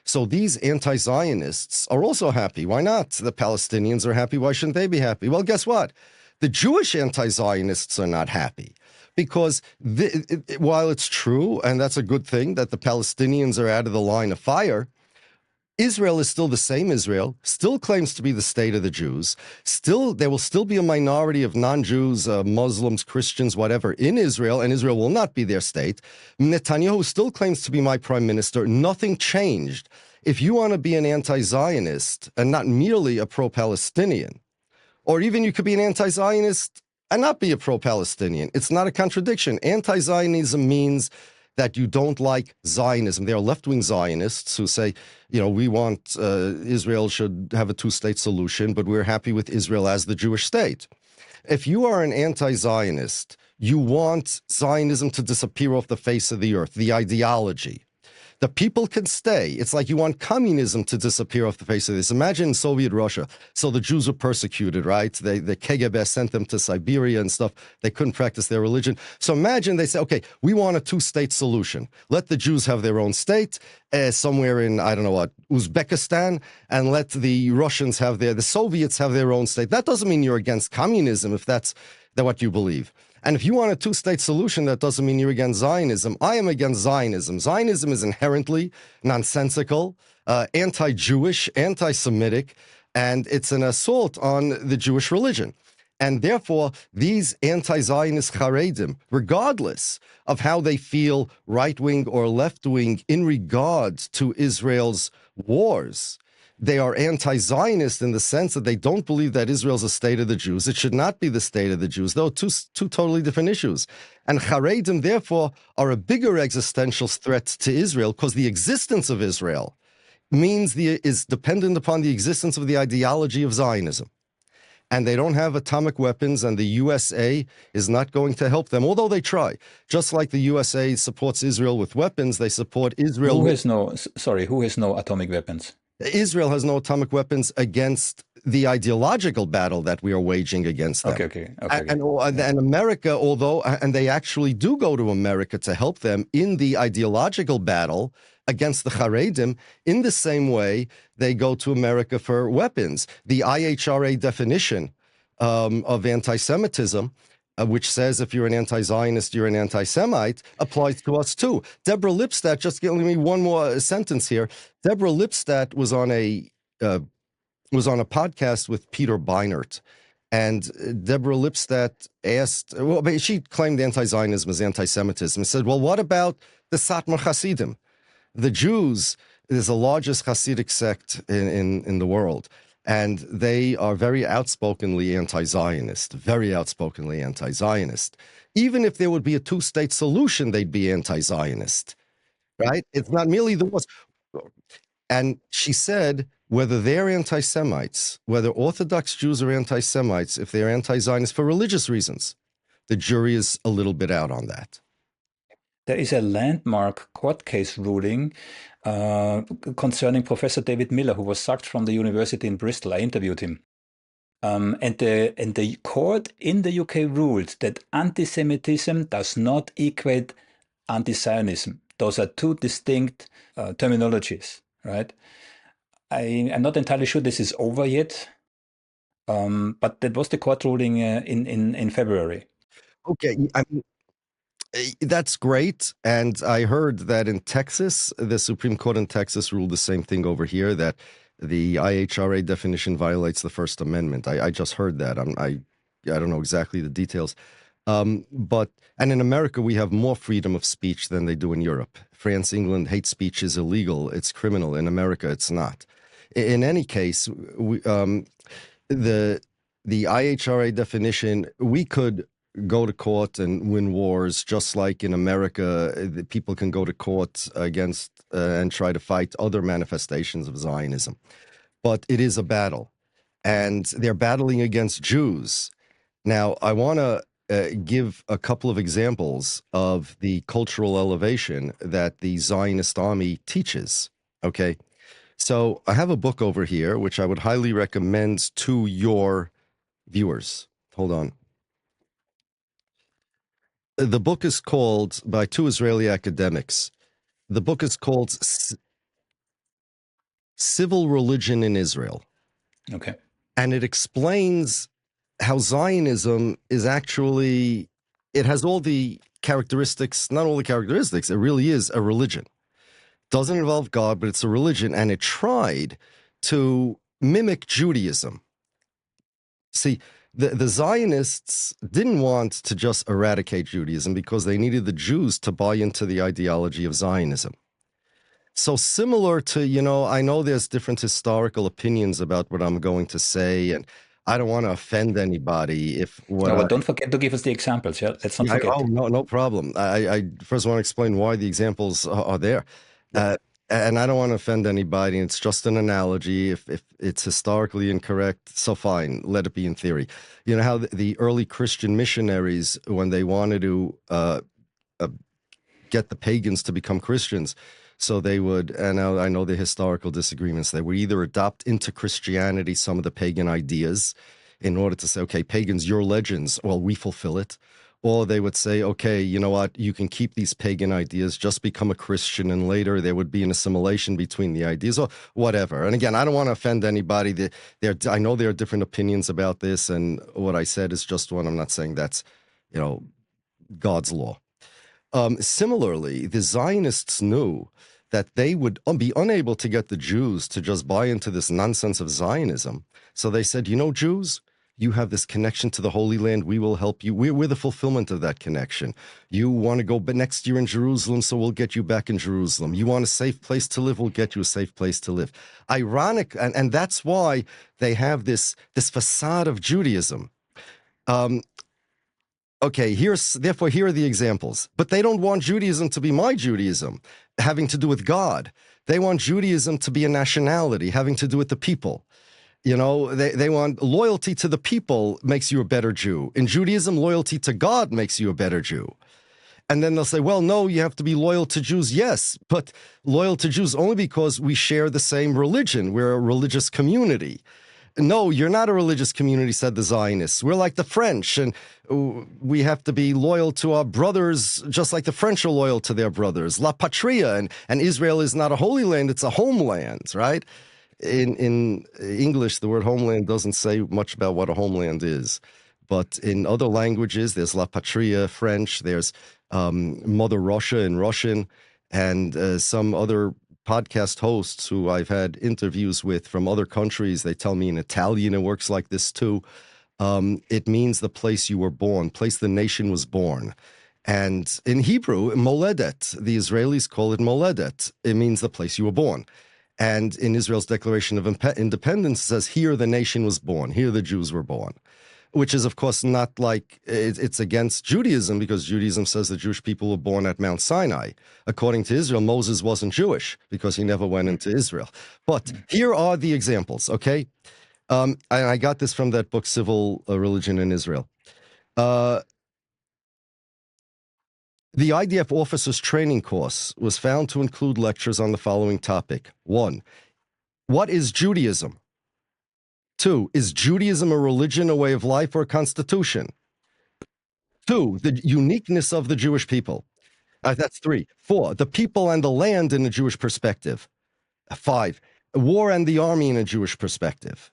[SPEAKER 1] So these anti-Zionists are also happy. Why not? The Palestinians are happy. Why shouldn't they be happy? Well, guess what? The Jewish anti-Zionists are not happy. Because while it's true, and that's a good thing, that the Palestinians are out of the line of fire, Israel is still the same Israel, still claims to be the state of the Jews. There will still be a minority of non-Jews, Muslims, Christians, whatever, in Israel, and Israel will not be their state. Netanyahu still claims to be my prime minister. Nothing changed. If you want to be an anti-Zionist and not merely a pro-Palestinian, or even you could be an anti-Zionist and not be a pro-Palestinian. It's not a contradiction. Anti-Zionism means that you don't like Zionism. There are left-wing Zionists who say, you know, we want Israel should have a two-state solution, but we're happy with Israel as the Jewish state. If you are an anti-Zionist, you want Zionism to disappear off the face of the earth, the ideology. The people can stay. It's like you want communism to disappear off the face of this. Imagine Soviet Russia. So the Jews were persecuted, right? The KGB sent them to Siberia and stuff. They couldn't practice their religion. So imagine they say, okay, we want a two-state solution. Let the Jews have their own state somewhere in, I don't know what, Uzbekistan, and let the Russians have the Soviets have their own state. That doesn't mean you're against communism if that's what you believe. And if you want a two-state solution, that doesn't mean you're against Zionism. I am against Zionism. Zionism is inherently nonsensical, anti-Jewish, anti-Semitic, and it's an assault on the Jewish religion. And therefore, these anti-Zionist Haredim, regardless of how they feel right-wing or left-wing in regard to Israel's wars, they are anti-Zionist in the sense that they don't believe that Israel's a state of the Jews. It should not be the state of the Jews. Those are two totally different issues. And Haredim, therefore, are a bigger existential threat to Israel because the existence of Israel is dependent upon the existence of the ideology of Zionism. And they don't have atomic weapons, and the USA is not going to help them, although they try. Just like the USA supports Israel with weapons, they support Israel.
[SPEAKER 2] Who has no atomic weapons?
[SPEAKER 1] Israel has no atomic weapons against the ideological battle that we are waging against them.
[SPEAKER 2] Okay.
[SPEAKER 1] And America, although, and they actually do go to America to help them in the ideological battle against the Haredim, in the same way they go to America for weapons. The IHRA definition of anti-Semitism, which says if you're an anti-Zionist, you're an anti-Semite, applies to us too. Deborah Lipstadt, just give me one more sentence here. Deborah Lipstadt was on a podcast with Peter Beinart, and Deborah Lipstadt asked, well, she claimed anti-Zionism is anti-Semitism, and said, well, what about the Satmar Hasidim? The Jews is the largest Hasidic sect in the world. And they are very outspokenly anti-Zionist, Even if there would be a two-state solution, they'd be anti-Zionist, right? It's not merely the wars. And she said, whether they're anti-Semites, whether Orthodox Jews are anti-Semites, if they're anti-Zionists for religious reasons, the jury is a little bit out on that.
[SPEAKER 2] There is a landmark court case ruling concerning Professor David Miller, who was sacked from the university in Bristol. I interviewed him. And the court in the UK ruled that anti-Semitism does not equate anti-Zionism. Those are two distinct terminologies, right? I'm not entirely sure this is over yet, but that was the court ruling in February.
[SPEAKER 1] Okay, that's great. And I heard that in Texas, the Supreme Court in Texas ruled the same thing over here, that the IHRA definition violates the First Amendment. I just heard that. I don't know exactly the details. And in America, we have more freedom of speech than they do in Europe. France, England, hate speech is illegal. It's criminal. In America, it's not. In any case, the IHRA definition, we could go to court and win wars, just like in America, people can go to court against and try to fight other manifestations of Zionism. But it is a battle, and they're battling against Jews. Now, I want to give a couple of examples of the cultural elevation that the Zionist army teaches, okay? So I have a book over here, which I would highly recommend to your viewers. Hold on. The book is called, by two Israeli academics, the book is called Civil Religion in Israel.
[SPEAKER 2] Okay.
[SPEAKER 1] And it explains how Zionism is actually, it has all the characteristics, not all the characteristics, it really is a religion. Doesn't involve God, but it's a religion, and it tried to mimic Judaism. See, the Zionists didn't want to just eradicate Judaism because they needed the Jews to buy into the ideology of Zionism. So similar to, I know there's different historical opinions about what I'm going to say, and I don't want to offend anybody.
[SPEAKER 2] But don't forget to give us the examples. Yeah, let's not forget.
[SPEAKER 1] No problem. I first want to explain why the examples are there. And I don't want to offend anybody. It's just an analogy. If it's historically incorrect, so fine, let it be in theory. You know how the early Christian missionaries, when they wanted to get the pagans to become Christians, So they would, and I know the historical disagreements, they would either adopt into Christianity some of the pagan ideas in order to say, okay, pagans, your legends, well, we fulfill it. Or they would say, okay, you know what, you can keep these pagan ideas, just become a Christian, and later there would be an assimilation between the ideas, or whatever. And again, I don't want to offend anybody. I know there are different opinions about this, and what I said is just one. I'm not saying that's, God's law. Similarly, the Zionists knew that they would be unable to get the Jews to just buy into this nonsense of Zionism. So they said, Jews, you have this connection to the Holy Land. We will help you. We're the fulfillment of that connection. You want to go next year in Jerusalem, so we'll get you back in Jerusalem. You want a safe place to live, we'll get you a safe place to live. Ironic, and that's why they have this facade of Judaism. Okay, therefore, here are the examples. But they don't want Judaism to be my Judaism, having to do with God. They want Judaism to be a nationality, having to do with the people. They want loyalty to the people makes you a better Jew. In Judaism, loyalty to God makes you a better Jew. And then they'll say, well, no, you have to be loyal to Jews. Yes, but loyal to Jews only because we share the same religion. We're a religious community. No, you're not a religious community, said the Zionists. We're like the French, and we have to be loyal to our brothers, just like the French are loyal to their brothers. La patria, and Israel is not a holy land, it's a homeland, right? In English, the word homeland doesn't say much about what a homeland is. But in other languages, there's La Patria, French, there's Mother Russia in Russian, and some other podcast hosts who I've had interviews with from other countries. They tell me in Italian it works like this too. It means the place you were born, place the nation was born. And in Hebrew, Moledet, the Israelis call it Moledet. It means the place you were born. And in Israel's Declaration of Independence, it says, here the nation was born, here the Jews were born. Which is, of course, not like it's against Judaism, because Judaism says the Jewish people were born at Mount Sinai. According to Israel, Moses wasn't Jewish because he never went into Israel. But here are the examples, okay? And I got this from that book, Civil Religion in Israel. The IDF officers training course was found to include lectures on the following topic. 1, what is Judaism? 2, is Judaism a religion, a way of life, or a constitution? 2, the uniqueness of the Jewish people. That's 3. 4, the people and the land in a Jewish perspective. 5, war and the army in a Jewish perspective.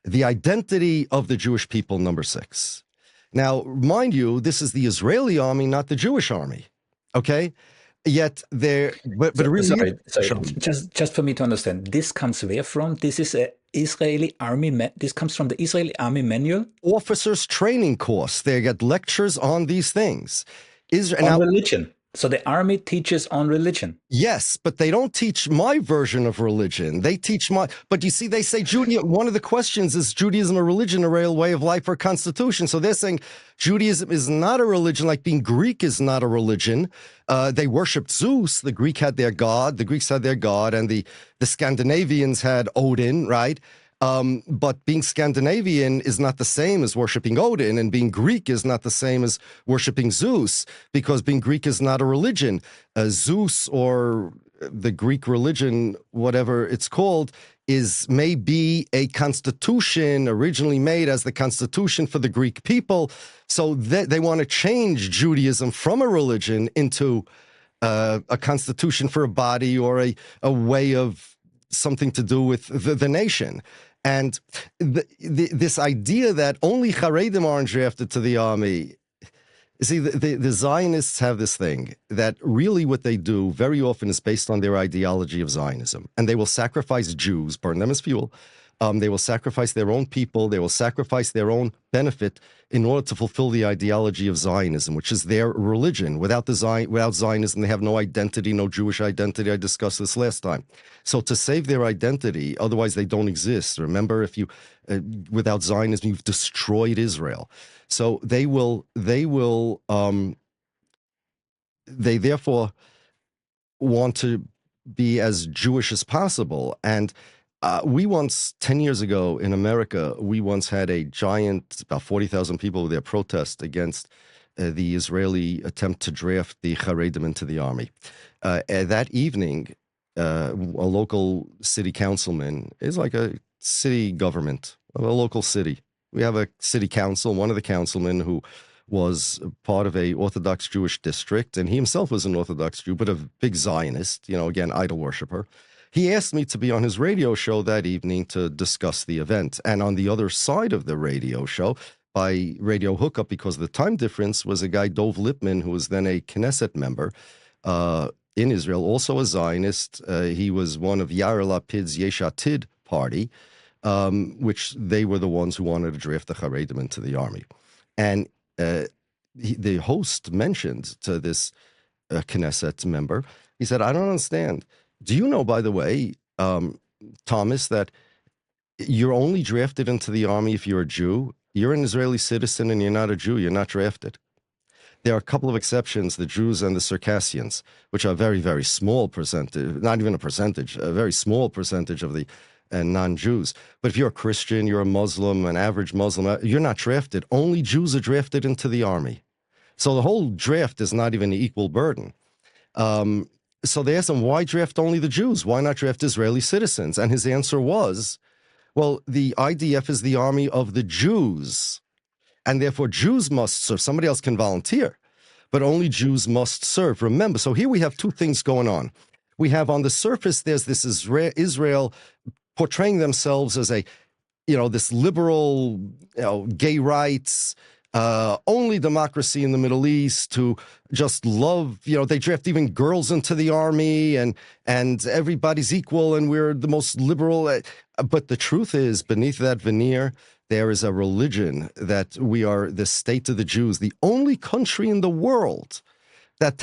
[SPEAKER 1] The identity of the Jewish people, number 6. Now, mind you, this is the Israeli army, not the Jewish army. Okay? Yet there, but really,
[SPEAKER 2] sorry. Just for me to understand, this comes where from? This is a Israeli army. This comes from the Israeli army manual.
[SPEAKER 1] Officers training course. They get lectures on these things.
[SPEAKER 2] On religion. So the army teaches on religion.
[SPEAKER 1] Yes, but they don't teach my version of religion. They teach but you see, they say Judaism, one of the questions is Judaism a religion, a real way of life, or constitution? So they're saying Judaism is not a religion, like being Greek is not a religion. They worshipped Zeus. The Greeks had their god, and the Scandinavians had Odin, right? But being Scandinavian is not the same as worshiping Odin, and being Greek is not the same as worshiping Zeus, because being Greek is not a religion. Zeus, or the Greek religion, whatever it's called, may be a constitution originally made as the constitution for the Greek people. So they want to change Judaism from a religion into a constitution for a body, or a way of something to do with the nation. And this idea that only Haredim aren't drafted to the army. See, the Zionists have this thing that really what they do very often is based on their ideology of Zionism. And they will sacrifice Jews, burn them as fuel. They will sacrifice their own people. They will sacrifice their own benefit in order to fulfill the ideology of Zionism, which is their religion. Without Zionism, they have no identity, no Jewish identity. I discussed this last time. So to save their identity, otherwise they don't exist. Remember, if you without Zionism, you've destroyed Israel. So they therefore want to be as Jewish as possible. And we once, 10 years ago in America, we once had a giant, about 40,000 people there protest against the Israeli attempt to draft the Haredim into the army. That evening, a local city councilman is like a city government of a local city. We have a city council, one of the councilmen who was part of a Orthodox Jewish district, and he himself was an Orthodox Jew, but a big Zionist, again, idol worshiper. He asked me to be on his radio show that evening to discuss the event. And on the other side of the radio show, by radio hookup, because of the time difference, was a guy, Dov Lipman, who was then a Knesset member in Israel, also a Zionist. He was one of Yair Lapid's Yesh Atid party, which they were the ones who wanted to draft the Haredim into the army. And the host mentioned to this Knesset member, he said, I don't understand. Do you know, by the way, Thomas, that you're only drafted into the army if you're a Jew? You're an Israeli citizen and you're not a Jew, you're not drafted. There are a couple of exceptions, the Jews and the Circassians, which are very, very small percentage, not even a percentage, a very small percentage of the non-Jews. But if you're a Christian, you're a Muslim, an average Muslim, you're not drafted. Only Jews are drafted into the army. So the whole draft is not even an equal burden. So they asked him, why draft only the Jews? Why not draft Israeli citizens? And his answer was, well, the IDF is the army of the Jews, and therefore Jews must serve. Somebody else can volunteer, but only Jews must serve. Remember, so here we have two things going on. We have on the surface, there's this Israel portraying themselves as a, this liberal, gay rights, only democracy in the Middle East, who just love, they draft even girls into the army, and everybody's equal, and we're the most liberal. But the truth is, beneath that veneer, there is a religion that we are the state of the Jews, the only country in the world that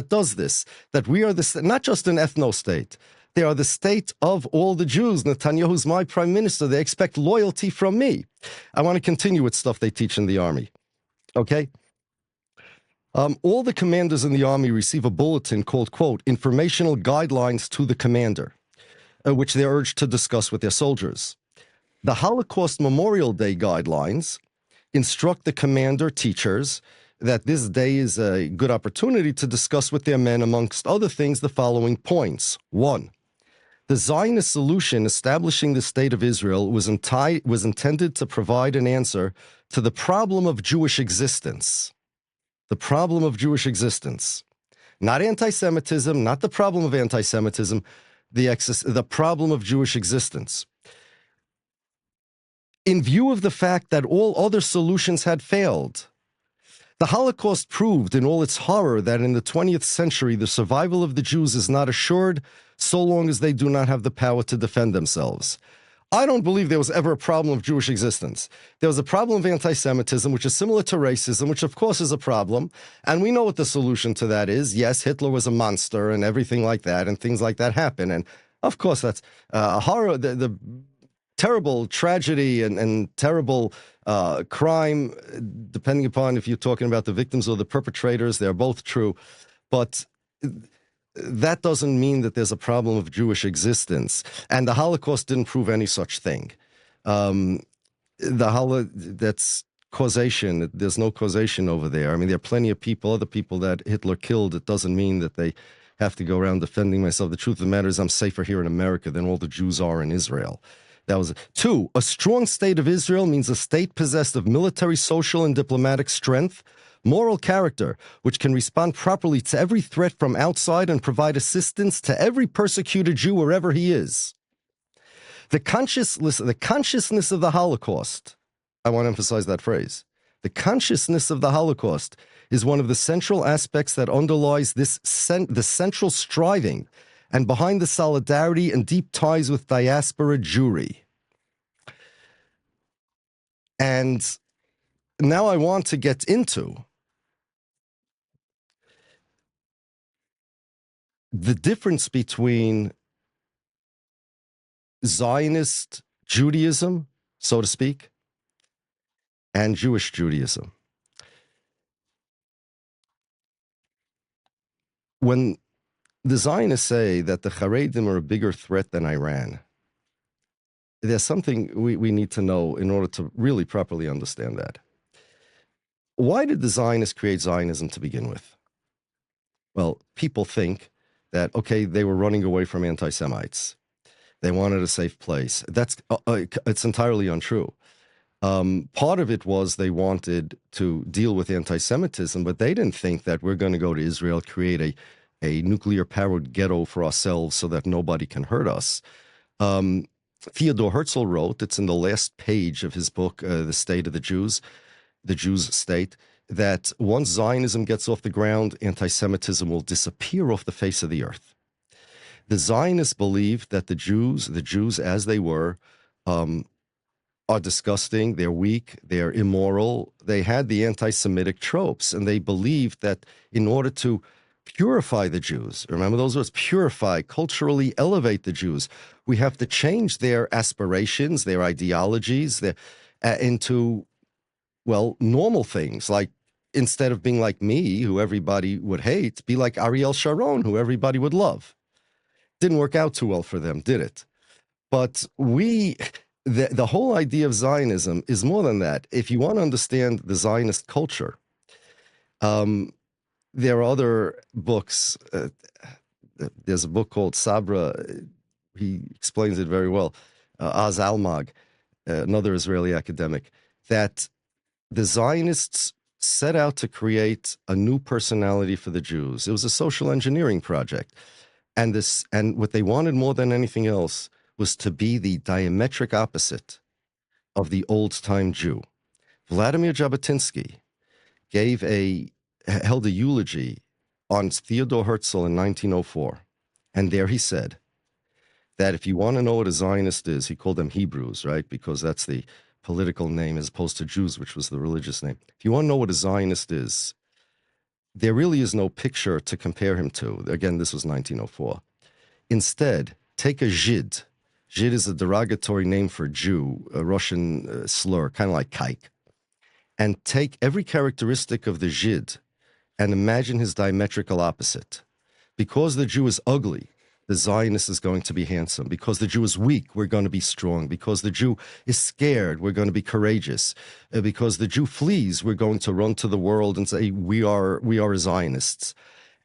[SPEAKER 1] does this, that we are not just an ethno-state. They are the state of all the Jews. Netanyahu's my prime minister. They expect loyalty from me. I want to continue with stuff they teach in the army. Okay? All the commanders in the army receive a bulletin called, quote, informational guidelines to the commander, which they're urged to discuss with their soldiers. The Holocaust Memorial Day guidelines instruct the commander teachers that this day is a good opportunity to discuss with their men, amongst other things, the following points. 1. The Zionist solution establishing the state of Israel was intended to provide an answer to the problem of Jewish existence. The problem of Jewish existence. Not anti-Semitism, not the problem of anti-Semitism, the problem of Jewish existence. In view of the fact that all other solutions had failed, the Holocaust proved in all its horror that in the 20th century, the survival of the Jews is not assured so long as they do not have the power to defend themselves. I don't believe there was ever a problem of Jewish existence. There was a problem of anti-Semitism, which is similar to racism, which of course is a problem. And we know what the solution to that is. Yes, Hitler was a monster and everything like that, and things like that happen. And of course, that's a horror, the terrible tragedy and terrible crime, depending upon if you're talking about the victims or the perpetrators, they're both true. But that doesn't mean that there's a problem of Jewish existence. And the Holocaust didn't prove any such thing. That's causation. There's no causation over there. I mean, there are plenty of other people that Hitler killed. It doesn't mean that they have to go around defending myself. The truth of the matter is I'm safer here in America than all the Jews are in Israel. That was 2. A strong state of Israel means a state possessed of military, social, and diplomatic strength, moral character, which can respond properly to every threat from outside and provide assistance to every persecuted Jew wherever he is. The consciousness of the Holocaust, I want to emphasize that phrase, the consciousness of the Holocaust is one of the central aspects that underlies the central striving and behind the solidarity and deep ties with diaspora Jewry. And now I want to get into the difference between Zionist Judaism, so to speak, and Jewish Judaism. When the Zionists say that the Haredim are a bigger threat than Iran, there's something we need to know in order to really properly understand that. Why did the Zionists create Zionism to begin with? Well, people think that, okay, they were running away from anti-Semites. They wanted a safe place. It's entirely untrue. Part of it was they wanted to deal with anti-Semitism, but they didn't think that we're going to go to Israel, create a nuclear-powered ghetto for ourselves so that nobody can hurt us. Theodor Herzl wrote, it's in the last page of his book, The State of the Jews State, that once Zionism gets off the ground, anti-Semitism will disappear off the face of the earth. The Zionists believed that the Jews as they were, are disgusting, they're weak, they're immoral. They had the anti-Semitic tropes, and they believed that in order to purify the Jews, remember those words, purify, culturally elevate the Jews, we have to change their aspirations, their ideologies, into, well, normal things, like instead of being like me, who everybody would hate, be like Ariel Sharon, who everybody would love. Didn't work out too well for them, did it? But the whole idea of Zionism is more than that. If you want to understand the Zionist culture, there are other books. There's a book called Sabra. He explains it very well. Az Almag, another Israeli academic, that the Zionists set out to create a new personality for the Jews. It was a social engineering project. And what they wanted more than anything else was to be the diametric opposite of the old-time Jew. Vladimir Jabotinsky held a eulogy on Theodor Herzl in 1904, and there he said that if you want to know what a Zionist is, he called them Hebrews, right? Because that's the political name as opposed to Jews, which was the religious name. If you want to know what a Zionist is, there really is no picture to compare him to. Again, this was 1904. Instead, take a Zhid. Zhid is a derogatory name for Jew, a Russian slur, kind of like kike. And take every characteristic of the Zhid and imagine his diametrical opposite. Because the Jew is ugly, the Zionist is going to be handsome. Because the Jew is weak, we're going to be strong. Because the Jew is scared, we're going to be courageous. Because the Jew flees, we're going to run to the world and say, we are Zionists.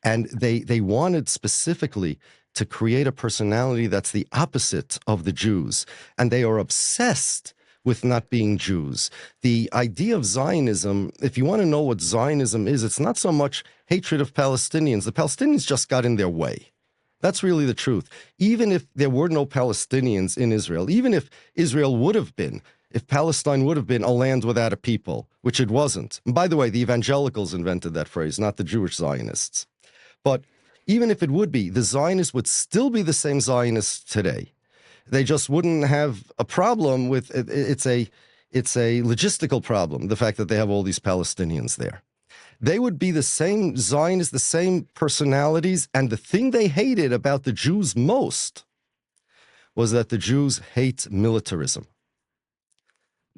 [SPEAKER 1] And they wanted specifically to create a personality that's the opposite of the Jews. And they are obsessed with not being Jews. The idea of Zionism, if you want to know what Zionism is, it's not so much hatred of Palestinians. The Palestinians just got in their way. That's really the truth. Even if there were no Palestinians in Israel, even if Israel would have been, if Palestine would have been a land without a people, which it wasn't. And by the way, the evangelicals invented that phrase, not the Jewish Zionists. But even if it would be, the Zionists would still be the same Zionists today. They just wouldn't have a problem with it. It's a logistical problem, the fact that they have all these Palestinians there. They would be the same Zionists, the same personalities, and the thing they hated about the Jews most was that the Jews hate militarism.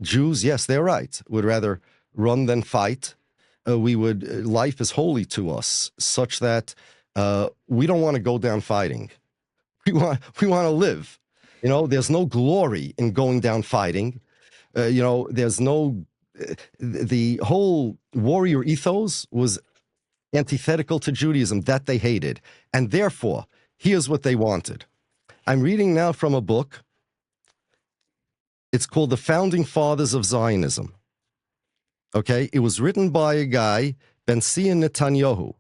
[SPEAKER 1] Jews, yes, they're right, would rather run than fight. Life is holy to us, such that we don't want to go down fighting. We want to live. You know, there's no glory in going down fighting. There's no. The whole warrior ethos was antithetical to Judaism, that they hated, and therefore, here's what they wanted. I'm reading now from a book. It's called The Founding Fathers of Zionism. Okay, it was written by a guy, Ben-Gurion Netanyahu.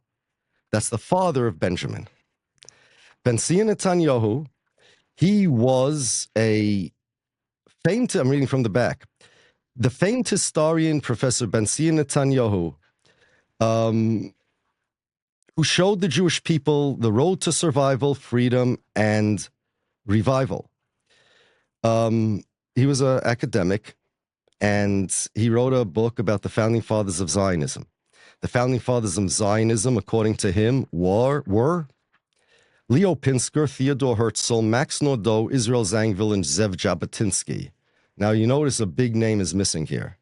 [SPEAKER 1] That's the father of Benjamin. Ben-Gurion Netanyahu, he was a famed, I'm reading from the back, the famed historian, Professor Ben-Gurion Netanyahu, who showed the Jewish people the road to survival, freedom, and revival. He was an academic, and he wrote a book about the founding fathers of Zionism. The founding fathers of Zionism, according to him, were Leo Pinsker, Theodor Herzl, Max Nordau, Israel Zangwill, and Zev Jabotinsky. Now, you notice a big name is missing here,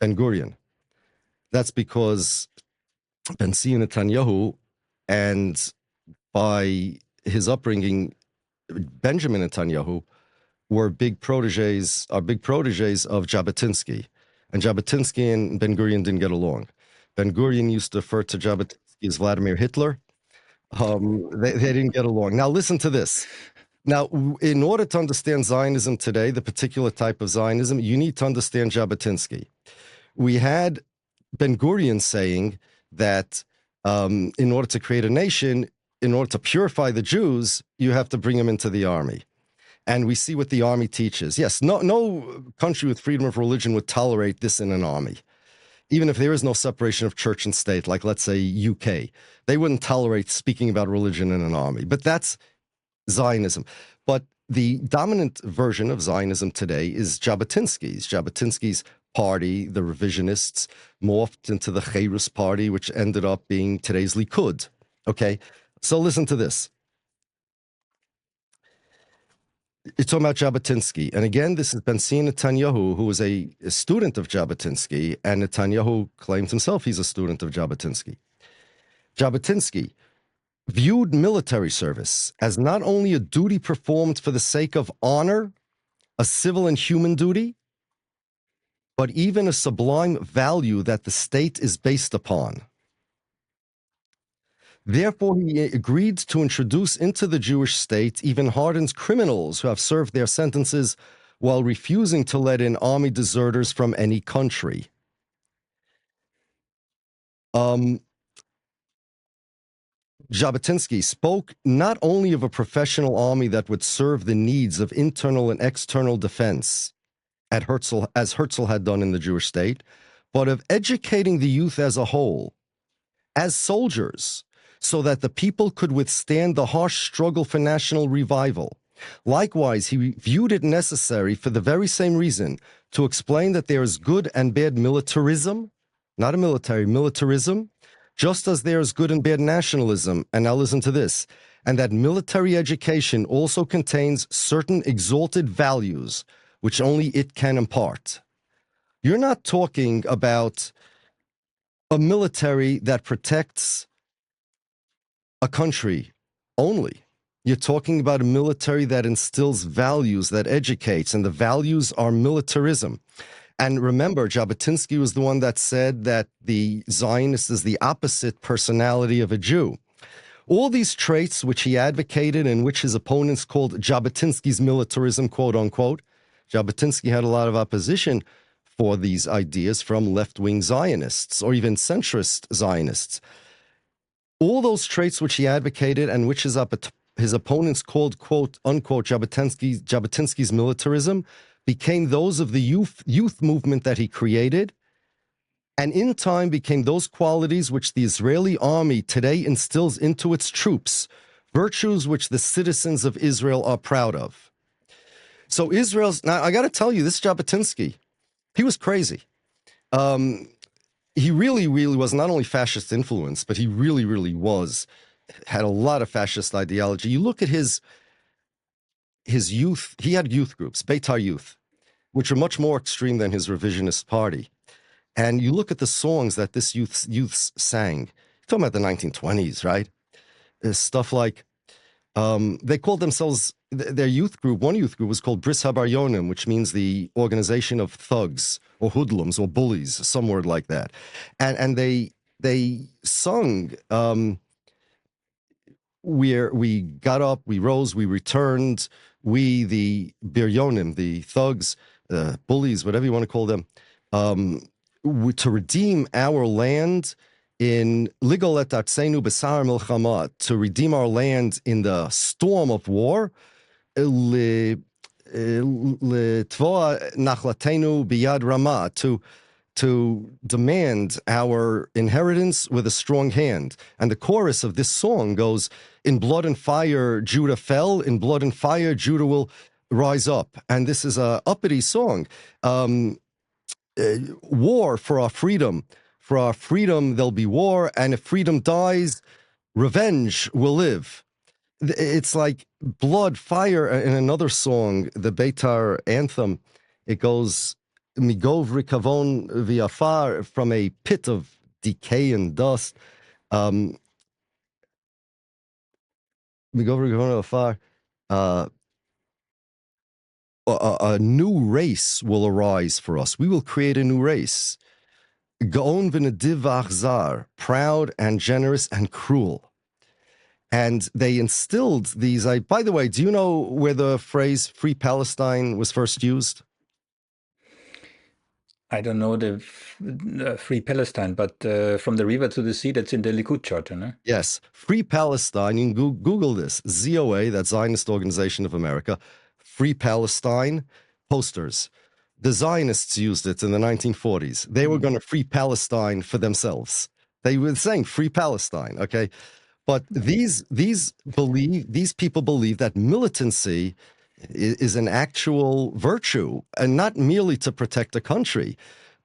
[SPEAKER 1] Ben-Gurion. That's because Ben-Gurion Netanyahu, and by his upbringing, Benjamin Netanyahu, are big proteges of Jabotinsky. And Jabotinsky and Ben-Gurion didn't get along. Ben-Gurion used to refer to Jabotinsky as Vladimir Hitler. They didn't get along. Now, listen to this. Now, in order to understand Zionism today, the particular type of Zionism, you need to understand Jabotinsky. We had Ben-Gurion saying that in order to create a nation, in order to purify the Jews, you have to bring them into the army. And we see what the army teaches. Yes, no country with freedom of religion would tolerate this in an army. Even if there is no separation of church and state, like let's say UK, they wouldn't tolerate speaking about religion in an army. But that's Zionism. But the dominant version of Zionism today is Jabotinsky's. Jabotinsky's party, the revisionists, morphed into the Chayrus party, which ended up being today's Likud. Okay, so listen to this. You're talking about Jabotinsky. And again, this has been seen Netanyahu, who was a student of Jabotinsky, and Netanyahu claims himself he's a student of Jabotinsky. Jabotinsky viewed military service as not only a duty performed for the sake of honor, a civil and human duty, but even a sublime value that the state is based upon. Therefore, he agreed to introduce into the Jewish state even hardened criminals who have served their sentences while refusing to let in army deserters from any country. Jabotinsky spoke not only of a professional army that would serve the needs of internal and external defense, as Herzl had done in the Jewish state, but of educating the youth as a whole, as soldiers, so that the people could withstand the harsh struggle for national revival. Likewise, he viewed it necessary for the very same reason to explain that there is good and bad militarism, not a military, militarism, just as there is good and bad nationalism. And now listen to this. And that military education also contains certain exalted values which only it can impart. You're not talking about a military that protects a country only. You're talking about a military that instills values, that educates, and the values are militarism. And remember, Jabotinsky was the one that said that the Zionist is the opposite personality of a Jew. All these traits which he advocated and which his opponents called Jabotinsky's militarism, quote unquote, Jabotinsky had a lot of opposition for these ideas from left-wing Zionists or even centrist Zionists. All those traits which he advocated and which his opponents called, quote, unquote, Jabotinsky's militarism became those of the youth movement that he created, and in time became those qualities which the Israeli army today instills into its troops, virtues which the citizens of Israel are proud of. So now I got to tell you, this Jabotinsky, he was crazy. He really was not only fascist influence, but he really had a lot of fascist ideology. You look at his youth, he had youth groups, Beitar Youth, which are much more extreme than his revisionist party. And you look at the songs that this youths sang. You're talking about the 1920s, right? Stuff like, they called themselves, their youth group, one youth group was called Bris Habaryonim, which means the organization of thugs or hoodlums or bullies, some word like that. And they sung, we got up, we rose, we returned, we, the Biryonim, the thugs, bullies, whatever you want to call them, to redeem our land in Ligol et Artsenu Besar Milchama, to redeem our land in the storm of war, Letvoa Nachlatenu Biyad Ramah, to demand our inheritance with a strong hand. And the chorus of this song goes, in blood and fire Judah fell, in blood and fire Judah will rise up. And this is a uppity song. War for our freedom. For our freedom, there'll be war, and if freedom dies, revenge will live. It's like blood, fire. In another song, the Beitar anthem, it goes, Migov rikavon viafar, from a pit of decay and dust. Migov rikavon viafar. A new race will arise for us. We will create a new race. Gaon v'nediv v'achzar, proud and generous and cruel. And they instilled these. By the way, do you know where the phrase "Free Palestine" was first used?
[SPEAKER 2] I don't know the Free Palestine, but from the river to the sea, that's in the Likud Charter, no?
[SPEAKER 1] Yes, Free Palestine. You can Google this. ZOA, that's Zionist Organization of America. Free Palestine posters. The Zionists used it in the 1940s. They were going to free Palestine for themselves. They were saying "Free Palestine." Okay. But these people believe that militancy is an actual virtue, and not merely to protect a country,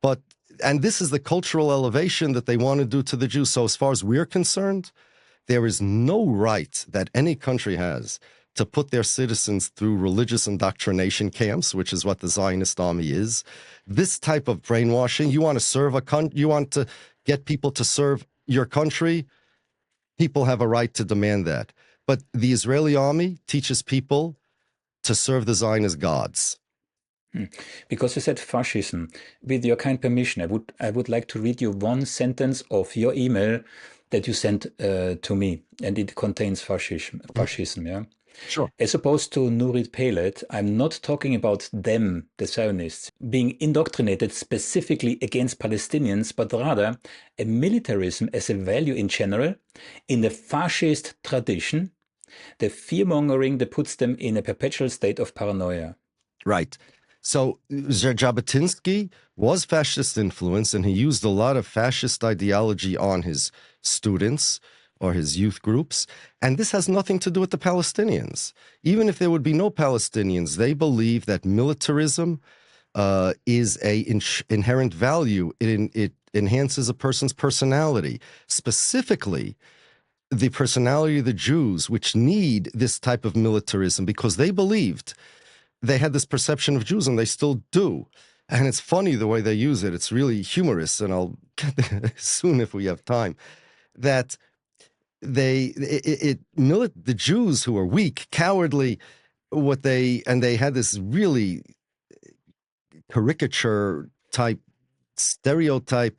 [SPEAKER 1] but and this is the cultural elevation that they want to do to the Jews. So as far as we're concerned, there is no right that any country has to put their citizens through religious indoctrination camps, which is what the Zionist army is. This type of brainwashing, you want to serve you want to get people to serve your country, people have a right to demand that. But the Israeli army teaches people to serve the Zionist gods.
[SPEAKER 2] Because you said fascism, with your kind permission, I would like to read you one sentence of your email that you sent to me, and it contains fascism, yeah?
[SPEAKER 1] Sure.
[SPEAKER 2] As opposed to Nurit Pelet, I'm not talking about them, the Zionists, being indoctrinated specifically against Palestinians, but rather a militarism as a value in general, in the fascist tradition, the fear-mongering that puts them in a perpetual state of paranoia.
[SPEAKER 1] Right. So Jabotinsky was fascist influence, and he used a lot of fascist ideology on his students or his youth groups. And this has nothing to do with the Palestinians. Even if there would be no Palestinians, they believe that militarism is a inherent value. It enhances a person's personality, specifically the personality of the Jews, which need this type of militarism because they believed they had this perception of Jews, and they still do. And it's funny the way they use it. It's really humorous, and I'll get there soon if we have time, that the Jews who are weak, cowardly, they had this really caricature type, stereotype,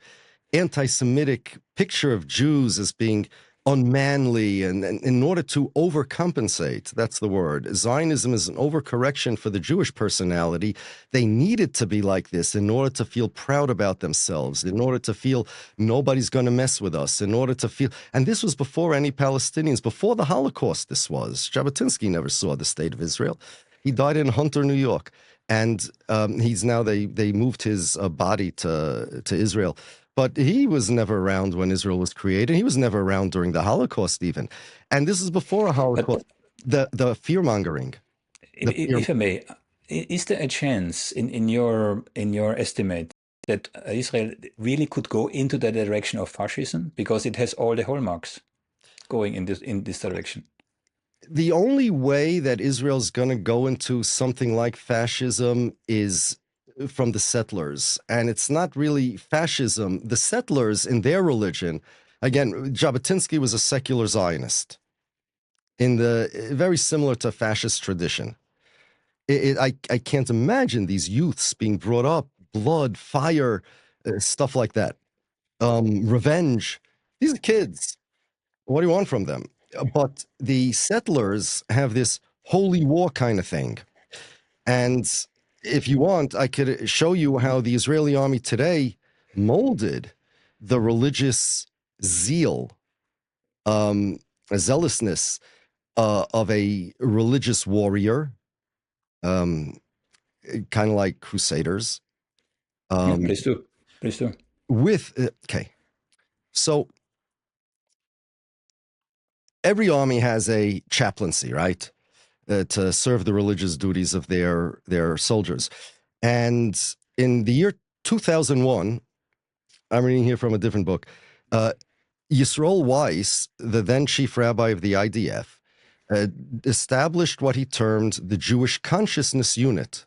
[SPEAKER 1] anti-Semitic picture of Jews as being unmanly, and in order to overcompensate, that's the word. Zionism is an overcorrection for the Jewish personality. They needed to be like this in order to feel proud about themselves, in order to feel nobody's going to mess with us, in order to feel, and this was before any Palestinians, before the Holocaust this was. Jabotinsky never saw the state of Israel. He died in Hunter, New York. And he's now, they moved his body to Israel. But he was never around when Israel was created. He was never around during the Holocaust even. And this is before a Holocaust, the fear-mongering.
[SPEAKER 2] If I may, is there a chance in your estimate that Israel really could go into the direction of fascism? Because it has all the hallmarks going in this direction.
[SPEAKER 1] The only way that Israel's going to go into something like fascism is from the settlers. And it's not really fascism. The settlers in their religion, again, Jabotinsky was a secular Zionist, in the very similar to fascist tradition. I can't imagine these youths being brought up, blood, fire, stuff like that. Revenge. These are kids. What do you want from them? But the settlers have this holy war kind of thing. And if you want, I could show you how the Israeli army today molded the religious zeal, zealousness of a religious warrior, kind of like crusaders.
[SPEAKER 2] Yeah, please do. Please do.
[SPEAKER 1] Okay. So every army has a chaplaincy, right? To serve the religious duties of their soldiers. And in the year 2001, I'm reading here from a different book, Yisroel Weiss, the then chief rabbi of the IDF, established what he termed the Jewish Consciousness Unit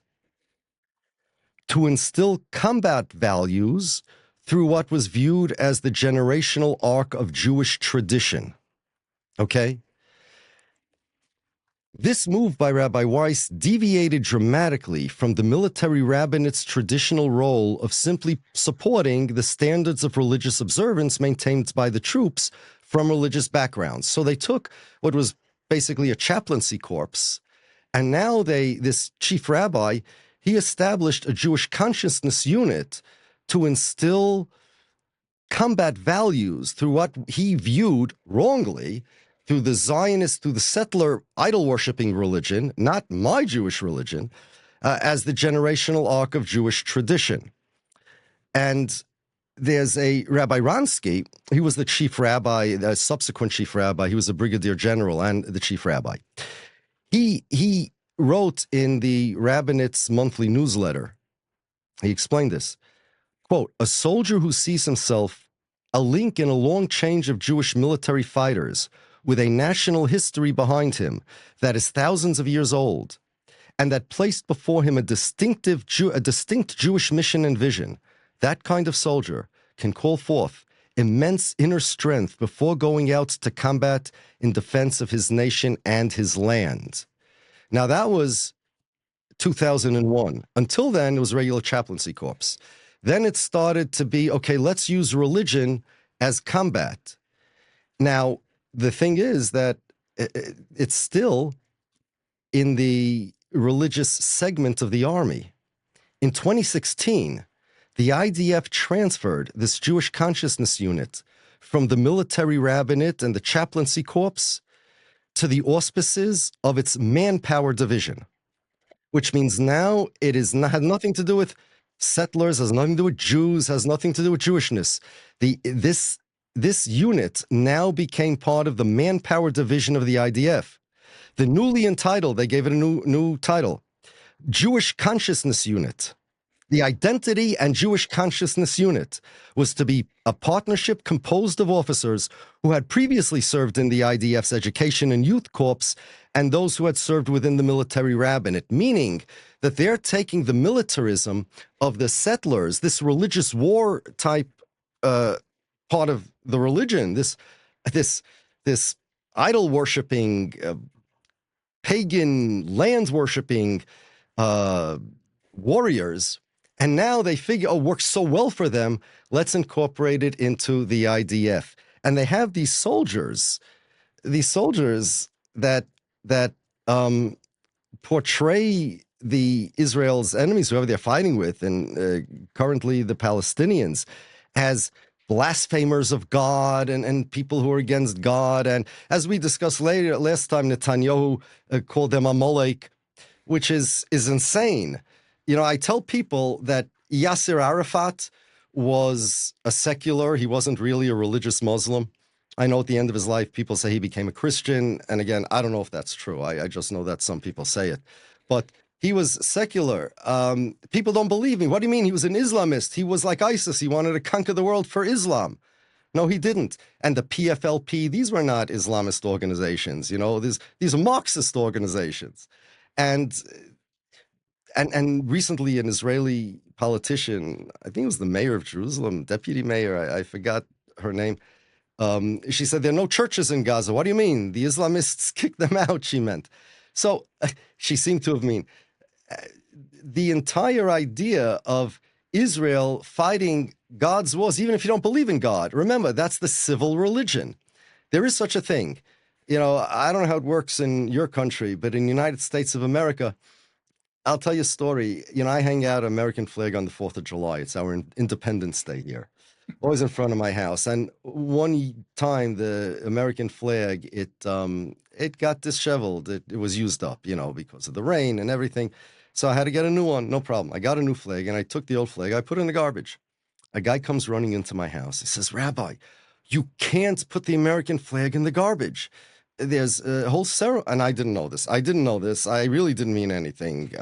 [SPEAKER 1] to instill combat values through what was viewed as the generational arc of Jewish tradition. Okay? This move by Rabbi Weiss deviated dramatically from the military rabbinate's traditional role of simply supporting the standards of religious observance maintained by the troops from religious backgrounds. So they took what was basically a chaplaincy corps, and now this chief rabbi, he established a Jewish consciousness unit to instill combat values through what he viewed wrongly through the Zionist, through the settler idol-worshipping religion, not my Jewish religion, as the generational arc of Jewish tradition. And there's a Rabbi Ronsky, he was the chief rabbi, the subsequent chief rabbi, he was a brigadier general and the chief rabbi. He wrote in the Rabbinate's monthly newsletter, he explained this, quote, "A soldier who sees himself a link in a long change of Jewish military fighters with a national history behind him that is thousands of years old, and that placed before him a distinct Jewish mission and vision, that kind of soldier can call forth immense inner strength before going out to combat in defense of his nation and his land." Now, that was 2001. Until then, it was regular chaplaincy corps. Then it started to be, okay, let's use religion as combat. Now, the thing is that it's still in the religious segment of the army. In 2016, the IDF transferred this Jewish consciousness unit from the military rabbinate and the chaplaincy corps to the auspices of its manpower division, which means now it had nothing to do with settlers, has nothing to do with Jews, has nothing to do with Jewishness. This unit now became part of the manpower division of the IDF. The newly entitled, they gave it a new title, Jewish Consciousness Unit. The Identity and Jewish Consciousness Unit was to be a partnership composed of officers who had previously served in the IDF's Education and Youth Corps and those who had served within the military rabbinate, meaning that they're taking the militarism of the settlers, this religious war type part of the religion, this idol-worshipping, pagan, land-worshipping warriors, and now they figure, oh, works so well for them, let's incorporate it into the IDF. And they have these soldiers that portray the Israel's enemies, whoever they're fighting with, and currently the Palestinians, as blasphemers of God and people who are against God. And as we discussed last time, Netanyahu called them Amalek, which is insane. You know, I tell people that Yasser Arafat was a secular. He wasn't really a religious Muslim. I know at the end of his life, people say he became a Christian. And again, I don't know if that's true. I just know that some people say it. But he was secular. People don't believe me. What do you mean? He was an Islamist. He was like ISIS. He wanted to conquer the world for Islam. No, he didn't. And the PFLP, these were not Islamist organizations. You know, these are Marxist organizations. And recently an Israeli politician, I think it was the mayor of Jerusalem, deputy mayor, I forgot her name. She said, there are no churches in Gaza. What do you mean? The Islamists kicked them out, she meant. So she seemed to have mean the entire idea of Israel fighting God's wars, even if you don't believe in God. Remember, that's the civil religion. There is such a thing. You know, I don't know how it works in your country, but in the United States of America, I'll tell you a story. You know, I hang out American flag on the 4th of July. It's our Independence Day here, always in front of my house. And one time the American flag, it got disheveled. It was used up, you know, because of the rain and everything. So I had to get a new one. No problem. I got a new flag and I took the old flag. I put it in the garbage. A guy comes running into my house. He says, Rabbi, you can't put the American flag in the garbage. There's a whole ceremony, and I didn't know this. I really didn't mean anything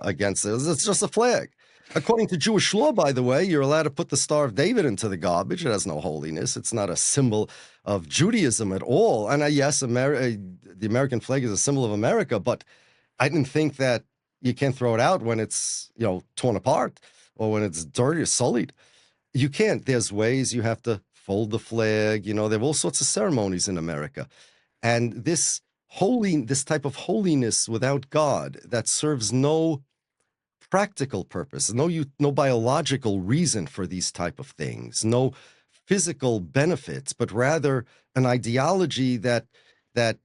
[SPEAKER 1] against it. It's just a flag. According to Jewish law, by the way, you're allowed to put the Star of David into the garbage. It has no holiness. It's not a symbol of Judaism at all. And yes, the American flag is a symbol of America, but I didn't think that you can't throw it out when it's, you know, torn apart or when it's dirty or sullied. You can't. There's ways you have to fold the flag. You know, there are all sorts of ceremonies in America. And this type of holiness without God that serves no practical purpose, no biological reason for these type of things, no physical benefits, but rather an ideology that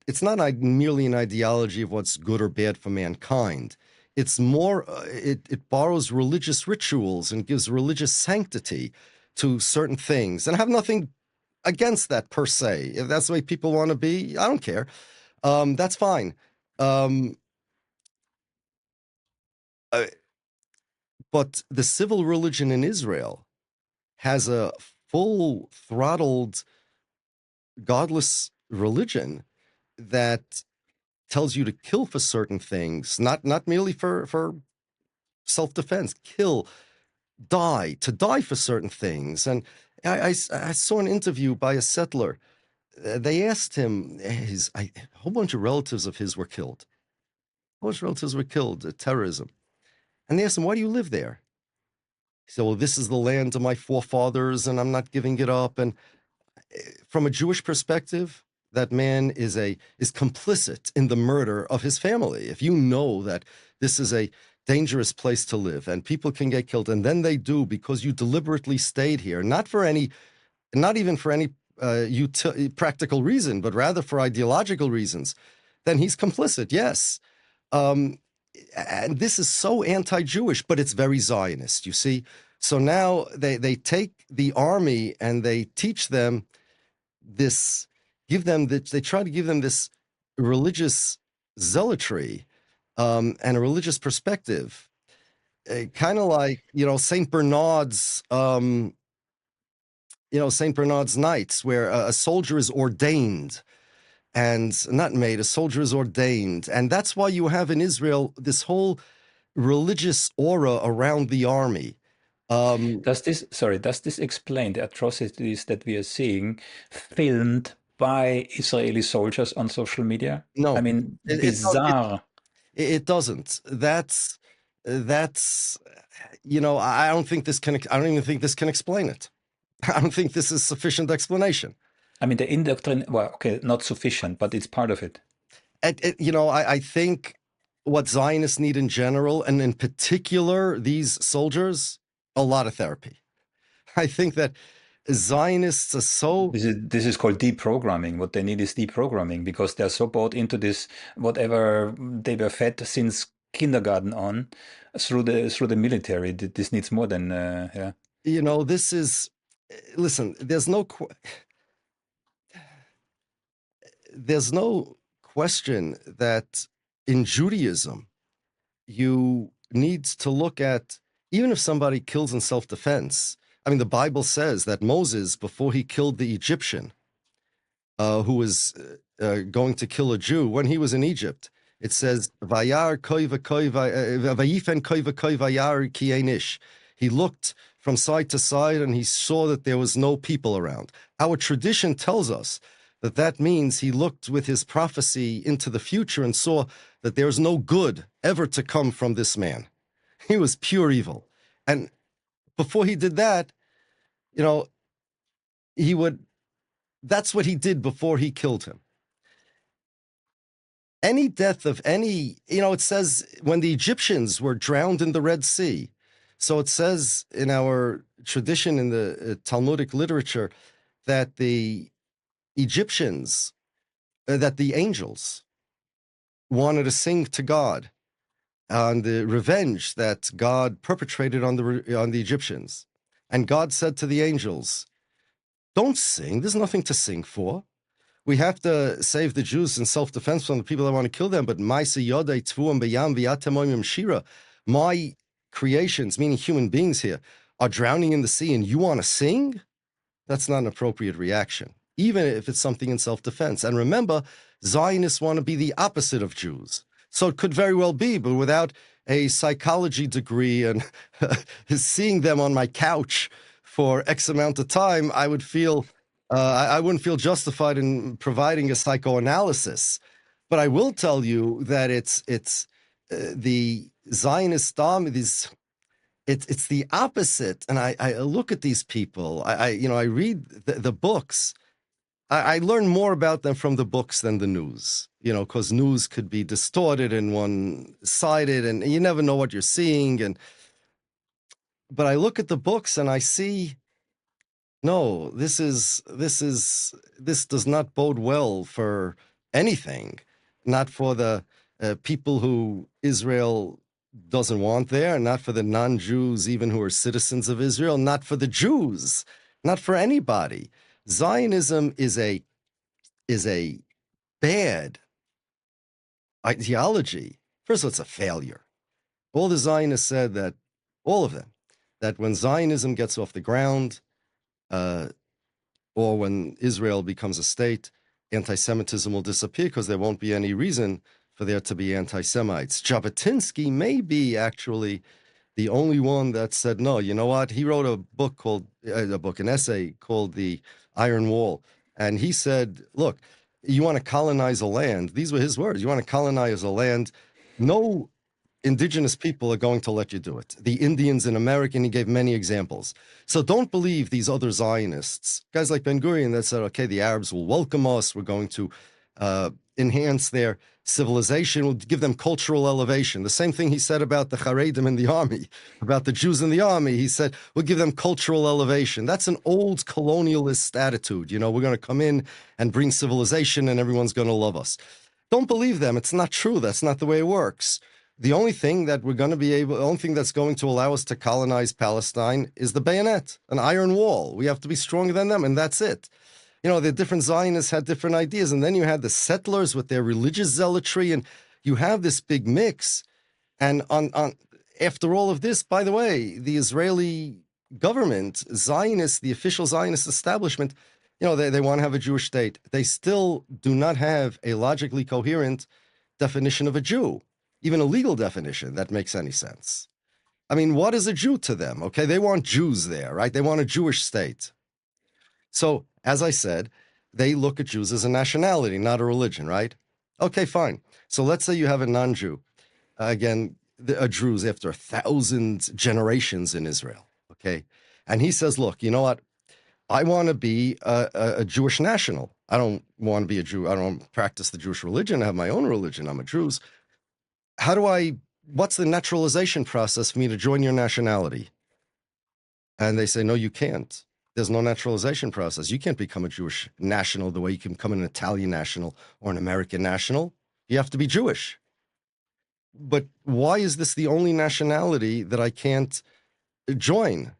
[SPEAKER 1] it's not merely an ideology of what's good or bad for mankind. It's more, it borrows religious rituals and gives religious sanctity to certain things. And I have nothing against that per se. If that's the way people want to be, I don't care. That's fine. Um, uh, but the civil religion in Israel has a full throttled, godless religion that tells you to kill for certain things, not merely for self-defense, kill, die, to die for certain things. And I saw an interview by a settler. They asked him, a whole bunch of relatives of his were killed. A bunch of relatives were killed, terrorism. And they asked him, why do you live there? He said, well, this is the land of my forefathers, and I'm not giving it up. And from a Jewish perspective, that man is complicit in the murder of his family. If you know that this is a dangerous place to live and people can get killed, and then they do because you deliberately stayed here, not even for any practical reason, but rather for ideological reasons, then he's complicit, yes. And this is so anti-Jewish, but it's very Zionist, you see? So now they take the army and they teach them this, they try to give them this religious zealotry and a religious perspective, kind of like, St. Bernard's, St. Bernard's Knights, where a soldier is ordained and not made, a soldier is ordained. And that's why you have in Israel this whole religious aura around the army.
[SPEAKER 2] Does this explain the atrocities that we are seeing filmed by Israeli soldiers on social media?
[SPEAKER 1] No,
[SPEAKER 2] I mean,
[SPEAKER 1] it,
[SPEAKER 2] bizarre.
[SPEAKER 1] it doesn't. That's, I don't think this can, I don't even think this can explain it. I don't think this is sufficient explanation.
[SPEAKER 2] I mean, the indoctrination, well, okay, not sufficient, but it's part of it.
[SPEAKER 1] I think what Zionists need in general, and in particular these soldiers, a lot of therapy. I think that Zionists are so...
[SPEAKER 2] This is called deprogramming. What they need is deprogramming because they're so bought into this, whatever they were fed since kindergarten on, through the military. This needs more than yeah.
[SPEAKER 1] This is... Listen, there's no question that in Judaism, you need to look at, even if somebody kills in self-defense, I mean, the Bible says that Moses, before he killed the Egyptian, who was going to kill a Jew, when he was in Egypt, it says, Vayar vayifen koi vayar ki ein ish. He looked from side to side and he saw that there was no people around. Our tradition tells us that that means he looked with his prophecy into the future and saw that there's no good ever to come from this man. He was pure evil. And before he did that, that's what he did before he killed him. Any death of any, it says when the Egyptians were drowned in the Red Sea. So it says in our tradition in the Talmudic literature that the Egyptians, that the angels wanted to sing to God on the revenge that God perpetrated on the Egyptians. And God said to the angels, don't sing. There's nothing to sing for. We have to save the Jews in self-defense from the people that want to kill them. But my creations, meaning human beings here, are drowning in the sea and you want to sing? That's not an appropriate reaction, even if it's something in self-defense. And remember, Zionists want to be the opposite of Jews. So it could very well be, but without a psychology degree and seeing them on my couch for X amount of time, I would feel, I wouldn't feel justified in providing a psychoanalysis. But I will tell you that it's the Zionist army, it's the opposite. And I look at these people, I read the books. I learn more about them from the books than the news, because news could be distorted and one-sided and you never know what you're seeing. But I look at the books and I see No, this does not bode well for anything, not for the people who Israel doesn't want there, not for the non-Jews, even who are citizens of Israel, not for the Jews, not for anybody. Zionism is a bad ideology. First of all, it's a failure. All the Zionists said that, all of them, that when Zionism gets off the ground, or when Israel becomes a state, anti-Semitism will disappear because there won't be any reason for there to be anti-Semites. Jabotinsky may be actually the only one that said no. You know what? He wrote a book called an essay called The Iron Wall, and he said, "Look, you want to colonize a land." These were his words. You want to colonize a land. No indigenous people are going to let you do it. The Indians in America, and he gave many examples. So don't believe these other Zionists, guys like Ben-Gurion that said, okay, the Arabs will welcome us. We're going to enhance their civilization. We'll give them cultural elevation. The same thing he said about the Haredim in the army, about the Jews in the army. He said, we'll give them cultural elevation. That's an old colonialist attitude. You know, we're going to come in and bring civilization and everyone's going to love us. Don't believe them. It's not true. That's not the way it works. The only thing that we're going to be able, the only thing that's going to allow us to colonize Palestine is the bayonet, an iron wall. We have to be stronger than them, and that's it. You know, the different Zionists had different ideas, and then you had the settlers with their religious zealotry, and you have this big mix. And after all of this, by the way, the Israeli government, Zionists, the official Zionist establishment, you know, they want to have a Jewish state. They still do not have a logically coherent definition of a Jew, even a legal definition that makes any sense. I mean, what is a Jew to them? Okay, they want Jews there, right? They want a Jewish state. So, as I said, they look at Jews as a nationality, not a religion, right? Okay, fine. So let's say you have a non-Jew. Again, Druze after 1,000 generations in Israel, okay? And he says, look, you know what? I want to be a Jewish national. I don't want to be a Jew. I don't practice the Jewish religion. I have my own religion. I'm a Druze. What's the naturalization process for me to join your nationality? And they say, no, you can't. There's no naturalization process. You can't become a Jewish national the way you can become an Italian national or an American national. You have to be Jewish. But why is this the only nationality that I can't join?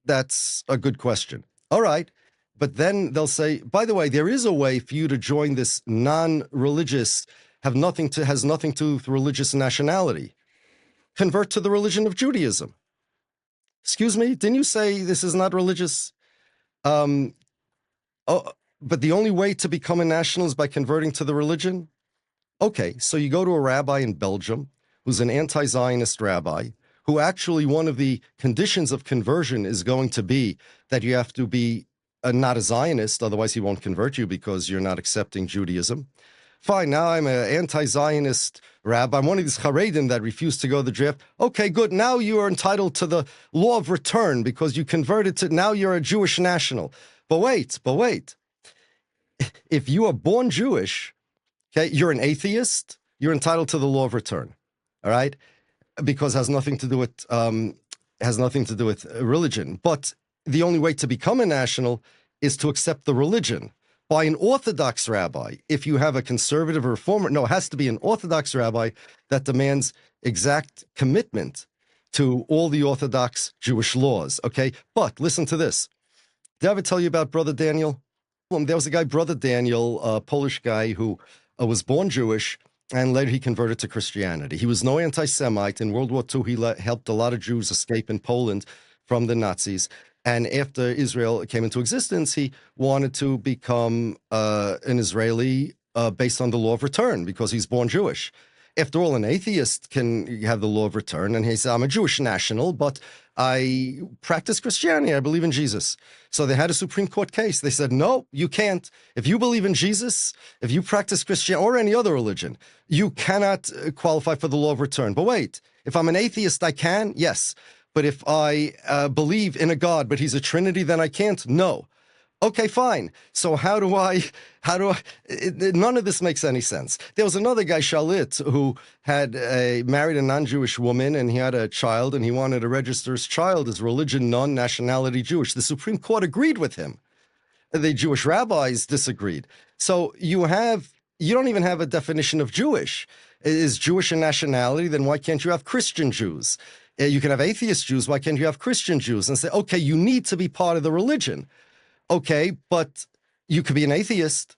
[SPEAKER 1] That's a good question. All right. But then they'll say, by the way, there is a way for you to join this non-religious, has nothing to do with religious nationality. Convert to the religion of Judaism. Excuse me, didn't you say this is not religious? But the only way to become a national is by converting to the religion? Okay, so you go to a rabbi in Belgium who's an anti-Zionist rabbi, who actually one of the conditions of conversion is going to be that you have to be not a Zionist, otherwise he won't convert you because you're not accepting Judaism. Fine, now I'm an anti-Zionist rabbi. I'm one of these Haredim that refused to go to the draft. Okay, good. Now you are entitled to the law of return because you converted to, now you're a Jewish national. But wait. If you are born Jewish, okay, you're an atheist, you're entitled to the law of return. All right? Because it has nothing to do with religion. But the only way to become a national is to accept the religion by an Orthodox rabbi. If you have a conservative or reformer, no, it has to be an Orthodox rabbi that demands exact commitment to all the Orthodox Jewish laws, okay? But listen to this. Did I ever tell you about Brother Daniel? There was a guy, Brother Daniel, a Polish guy who was born Jewish, and later he converted to Christianity. He was no anti-Semite. In World War II, he helped a lot of Jews escape in Poland from the Nazis. And after Israel came into existence, he wanted to become an Israeli based on the law of return because he's born Jewish. After all, an atheist can have the law of return, and he said, I'm a Jewish national, but I practice Christianity. I believe in Jesus. So they had a Supreme Court case. They said, no, you can't. If you believe in Jesus, if you practice Christianity or any other religion, you cannot qualify for the law of return. But wait, if I'm an atheist, I can? Yes. But if I believe in a God, but he's a Trinity, then I can't? No. Okay, fine. So none of this makes any sense. There was another guy, Shalit, who had married a non-Jewish woman, and he had a child, and he wanted to register his child as religion, non-nationality Jewish. The Supreme Court agreed with him. The Jewish rabbis disagreed. So you don't even have a definition of Jewish. Is Jewish a nationality? Then why can't you have Christian Jews? You can have atheist Jews. Why can't you have Christian Jews? And say, okay, you need to be part of the religion. Okay, but you could be an atheist.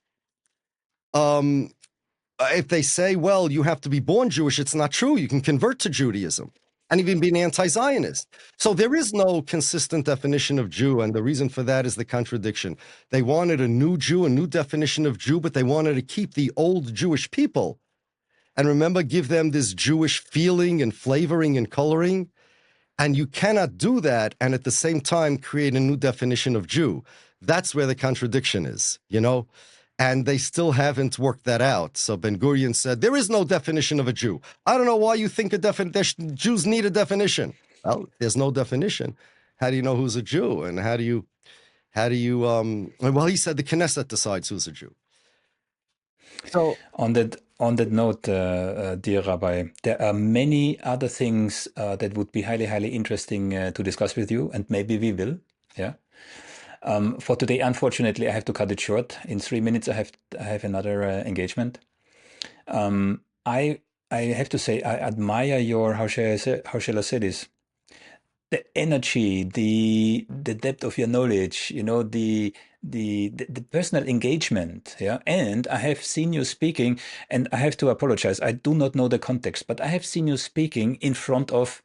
[SPEAKER 1] If they say, well, you have to be born Jewish, it's not true. You can convert to Judaism and even be an anti-Zionist. So there is no consistent definition of Jew, and the reason for that is the contradiction. They wanted a new Jew, a new definition of Jew, but they wanted to keep the old Jewish people. And remember, give them this Jewish feeling and flavoring and coloring. And you cannot do that and at the same time create a new definition of Jew. That's where the contradiction is, you know? And they still haven't worked that out. So Ben-Gurion said, there is no definition of a Jew. I don't know why you think Jews need a definition. Well, there's no definition. How do you know who's a Jew? And how do you, well, he said the Knesset decides who's a Jew. So
[SPEAKER 2] on that note, dear Rabbi, there are many other things that would be highly interesting to discuss with you, and maybe we will. Yeah. For today, unfortunately, I have to cut it short. In 3 minutes, I have another engagement. I have to say, I admire your how shall I say this? The energy, the depth of your knowledge, you know, the personal engagement, yeah. And I have seen you speaking, and I have to apologize. I do not know the context, but I have seen you speaking in front of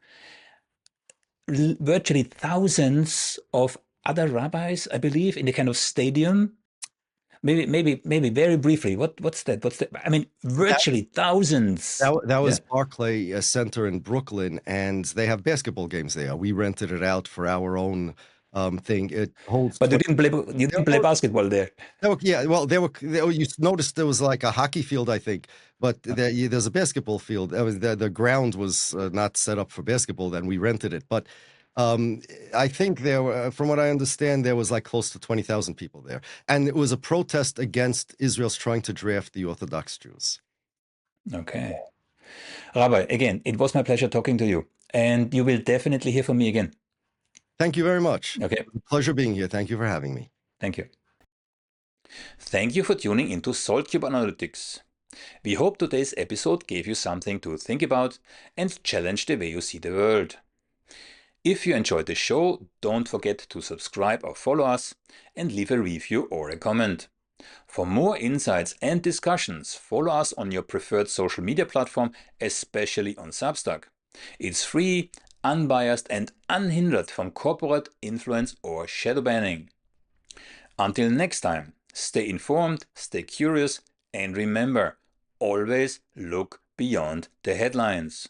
[SPEAKER 2] virtually thousands of other rabbis, I believe, in a kind of stadium. Maybe very briefly. What's that? I mean, virtually thousands.
[SPEAKER 1] That
[SPEAKER 2] Yeah.
[SPEAKER 1] was Barclay Center in Brooklyn, and they have basketball games there. We rented it out for our own thing. It holds
[SPEAKER 2] But you
[SPEAKER 1] 20.
[SPEAKER 2] didn't play basketball there.
[SPEAKER 1] Yeah, well, you noticed there was like a hockey field, I think, but there's a basketball field. The ground was not set up for basketball, then we rented it. But I think from what I understand, there was like close to 20,000 people there. And it was a protest against Israel's trying to draft the Orthodox Jews.
[SPEAKER 2] Okay. Rabbi, again, it was my pleasure talking to you, and you will definitely hear from me again.
[SPEAKER 1] Thank you very much.
[SPEAKER 2] Okay.
[SPEAKER 1] Pleasure being here. Thank you for having me.
[SPEAKER 2] Thank you. Thank you for tuning into SaltCube Analytics. We hope today's episode gave you something to think about and challenge the way you see the world. If you enjoyed the show, don't forget to subscribe or follow us and leave a review or a comment. For more insights and discussions, follow us on your preferred social media platform, especially on Substack. It's free, unbiased, and unhindered from corporate influence or shadow banning. Until next time, stay informed, stay curious, and remember, always look beyond the headlines.